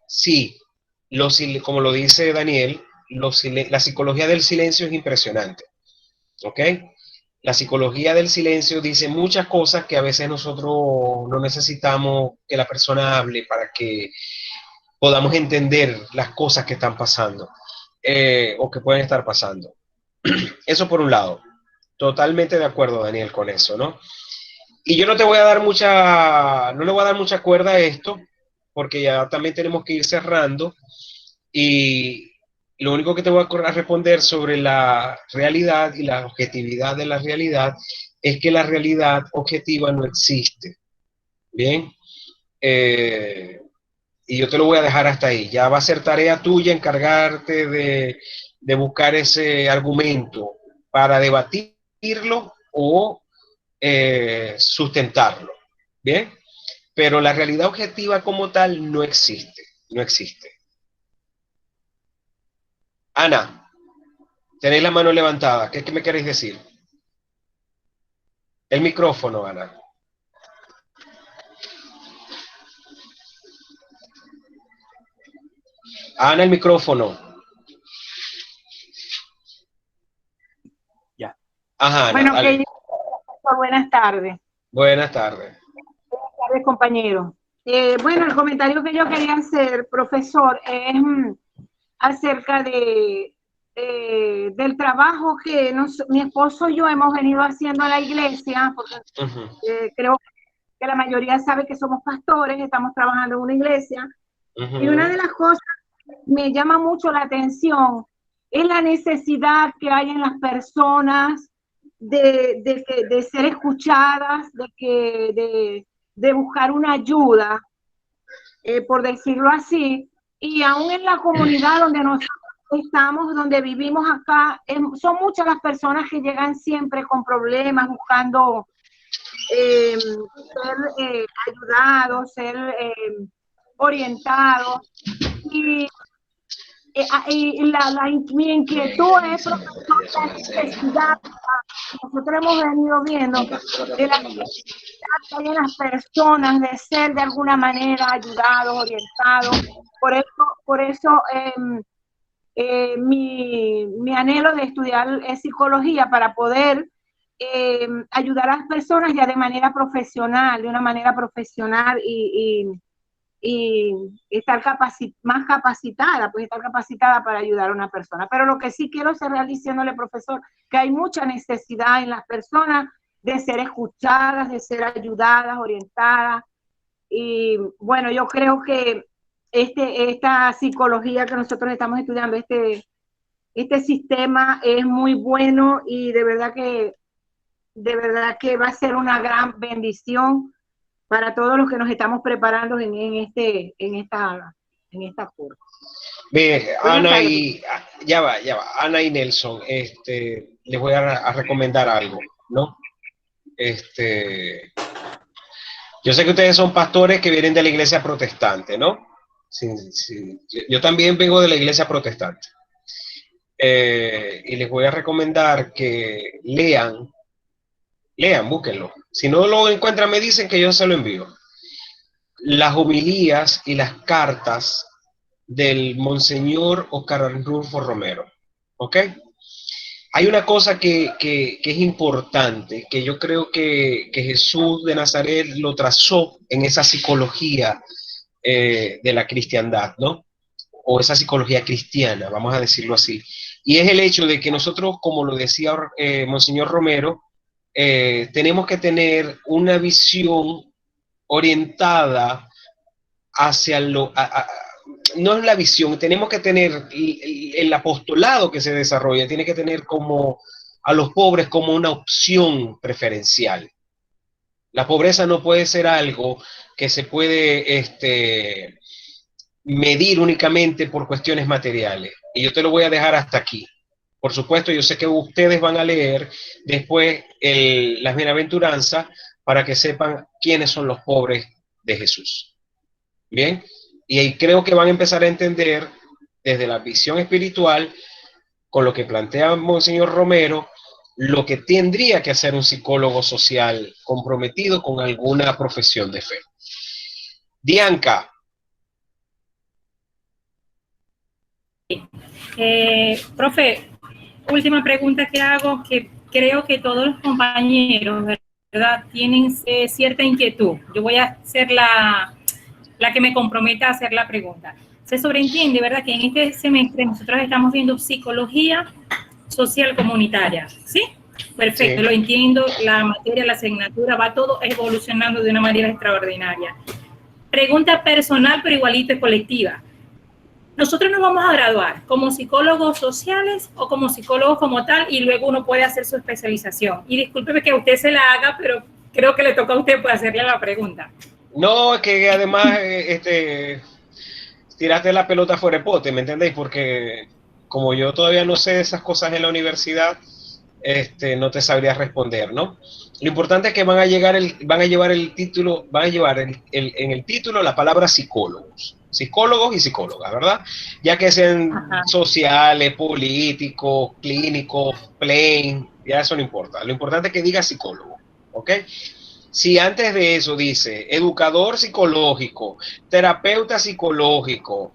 Sí, como lo dice Daniel, la psicología del silencio es impresionante, ¿ok? La psicología del silencio dice muchas cosas que a veces nosotros no necesitamos que la persona hable para que podamos entender las cosas que están pasando o que pueden estar pasando. Eso por un lado. Totalmente de acuerdo, Daniel, con eso, ¿no? Y yo no le voy a dar mucha cuerda a esto, porque ya también tenemos que ir cerrando. Y lo único que te voy a responder sobre la realidad y la objetividad de la realidad es que la realidad objetiva no existe. Bien. Y yo te lo voy a dejar hasta ahí. Ya va a ser tarea tuya encargarte de buscar ese argumento para debatirlo o sustentarlo. Bien. Pero la realidad objetiva como tal no existe. No existe. Ana, tenéis la mano levantada. ¿Qué me queréis decir? El micrófono, Ana. Ana, el micrófono. Ya. Ajá, Ana, Bueno, dale. buenas tardes. Buenas tardes. Buenas tardes, compañero. Bueno, el comentario que yo quería hacer, profesor, es acerca del trabajo que mi esposo y yo hemos venido haciendo en la iglesia, porque creo que la mayoría sabe que somos pastores, estamos trabajando en una iglesia, y una de las cosas que me llama mucho la atención es la necesidad que hay en las personas de ser escuchadas, de buscar una ayuda, por decirlo así, y aún en la comunidad donde nosotros estamos, donde vivimos acá, son muchas las personas que llegan siempre con problemas, buscando ser ayudados, ser orientados, y mi inquietud es, profesor, la necesidad que nosotros hemos venido viendo de la necesidad que hay en las personas de ser de alguna manera ayudados, orientados. Por eso mi anhelo de estudiar psicología para poder ayudar a las personas ya de manera profesional, de una manera profesional y estar más capacitada, pues estar capacitada para ayudar a una persona. Pero lo que sí quiero cerrar diciéndole, profesor, que hay mucha necesidad en las personas de ser escuchadas, de ser ayudadas, orientadas. Y bueno, yo creo que esta psicología que nosotros estamos estudiando, este sistema es muy bueno y de verdad que va a ser una gran bendición para todos los que nos estamos preparando en esta curva. Ana y ya va, Ana y Nelson, les voy a recomendar algo, ¿no? Yo sé que ustedes son pastores que vienen de la iglesia protestante, ¿no? Sí. Yo también vengo de la iglesia protestante. Y les voy a recomendar que lean, búsquenlo. Si no lo encuentran, me dicen que yo se lo envío. Las homilías y las cartas del Monseñor Oscar Arnulfo Romero. ¿Ok? Hay una cosa que es importante, que yo creo que Jesús de Nazaret lo trazó en esa psicología de la cristiandad, ¿no? O esa psicología cristiana, vamos a decirlo así. Y es el hecho de que nosotros, como lo decía Monseñor Romero, tenemos que tener una visión orientada hacia no es la visión, tenemos que tener el apostolado que se desarrolla, tiene que tener como a los pobres como una opción preferencial. La pobreza no puede ser algo que se puede medir únicamente por cuestiones materiales. Y yo te lo voy a dejar hasta aquí. Por supuesto, yo sé que ustedes van a leer después las bienaventuranzas para que sepan quiénes son los pobres de Jesús. Bien, y ahí creo que van a empezar a entender desde la visión espiritual, con lo que plantea Monseñor Romero, lo que tendría que hacer un psicólogo social comprometido con alguna profesión de fe. Dianca. Profe, última pregunta que hago, que creo que todos los compañeros, ¿verdad?, tienen cierta inquietud. Yo voy a ser la que me comprometa a hacer la pregunta. Se sobreentiende, ¿verdad?, que en este semestre nosotros estamos viendo psicología social comunitaria, ¿sí? Perfecto, sí. Lo entiendo, la materia, la asignatura, va todo evolucionando de una manera extraordinaria. Pregunta personal, pero igualito colectiva. Nosotros nos vamos a graduar como psicólogos sociales o como psicólogos como tal, y luego uno puede hacer su especialización. Y discúlpeme que a usted se la haga, pero creo que le toca a usted para hacerle la pregunta. No, es que además tiraste la pelota fuera de pote, ¿me entendéis? Porque como yo todavía no sé esas cosas en la universidad, no te sabría responder, ¿no? Lo importante es que van a llevar el título la palabra psicólogos y psicólogas, ¿verdad? Ya que sean sociales, políticos, clínicos, plain, ya eso no importa. Lo importante es que diga psicólogo, ¿ok? Si antes de eso dice educador psicológico, terapeuta psicológico,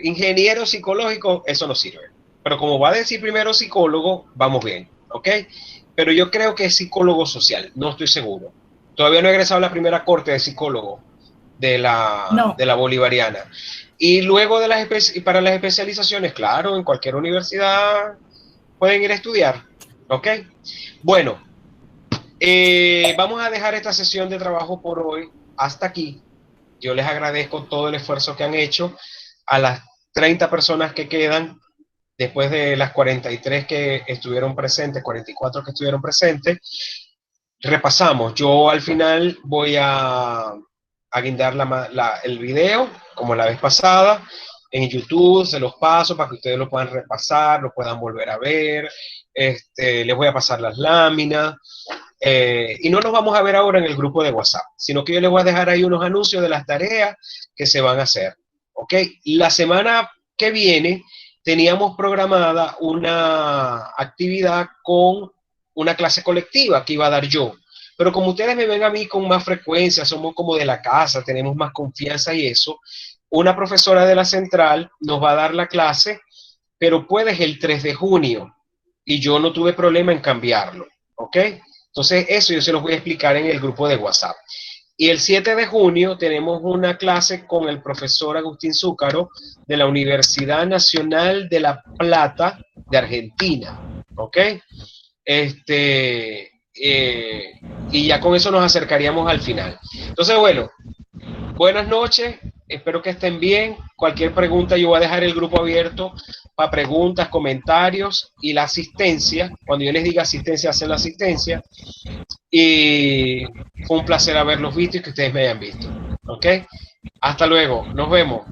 ingeniero psicológico, eso no sirve. Pero como va a decir primero psicólogo, vamos bien, ¿ok? Pero yo creo que es psicólogo social, no estoy seguro. Todavía no he egresado a la primera corte de psicólogo de la bolivariana. Y luego para las especializaciones, claro, en cualquier universidad pueden ir a estudiar, ¿ok? Bueno, vamos a dejar esta sesión de trabajo por hoy hasta aquí. Yo les agradezco todo el esfuerzo que han hecho a las 30 personas que quedan, después de las 43 que estuvieron presentes, 44 que estuvieron presentes. Repasamos. Yo al final voy a guindar el video, como la vez pasada, en YouTube, se los paso para que ustedes lo puedan repasar, lo puedan volver a ver. Les voy a pasar las láminas. Y no nos vamos a ver ahora en el grupo de WhatsApp, sino que yo les voy a dejar ahí unos anuncios de las tareas que se van a hacer. ¿Ok? La semana que viene teníamos programada una actividad con una clase colectiva que iba a dar yo. Pero como ustedes me ven a mí con más frecuencia, somos como de la casa, tenemos más confianza y eso, una profesora de la central nos va a dar la clase, pero puede el 3 de junio. Y yo no tuve problema en cambiarlo. ¿Ok? Entonces eso yo se los voy a explicar en el grupo de WhatsApp. Y el 7 de junio tenemos una clase con el profesor Agustín Zúcaro de la Universidad Nacional de La Plata de Argentina, ¿ok? Y ya con eso nos acercaríamos al final. Entonces, bueno, buenas noches, espero que estén bien. Cualquier pregunta, yo voy a dejar el grupo abierto para preguntas, comentarios y la asistencia. Cuando yo les diga asistencia, hacen la asistencia. Y fue un placer haberlos visto y que ustedes me hayan visto. ¿Ok? Hasta luego. Nos vemos.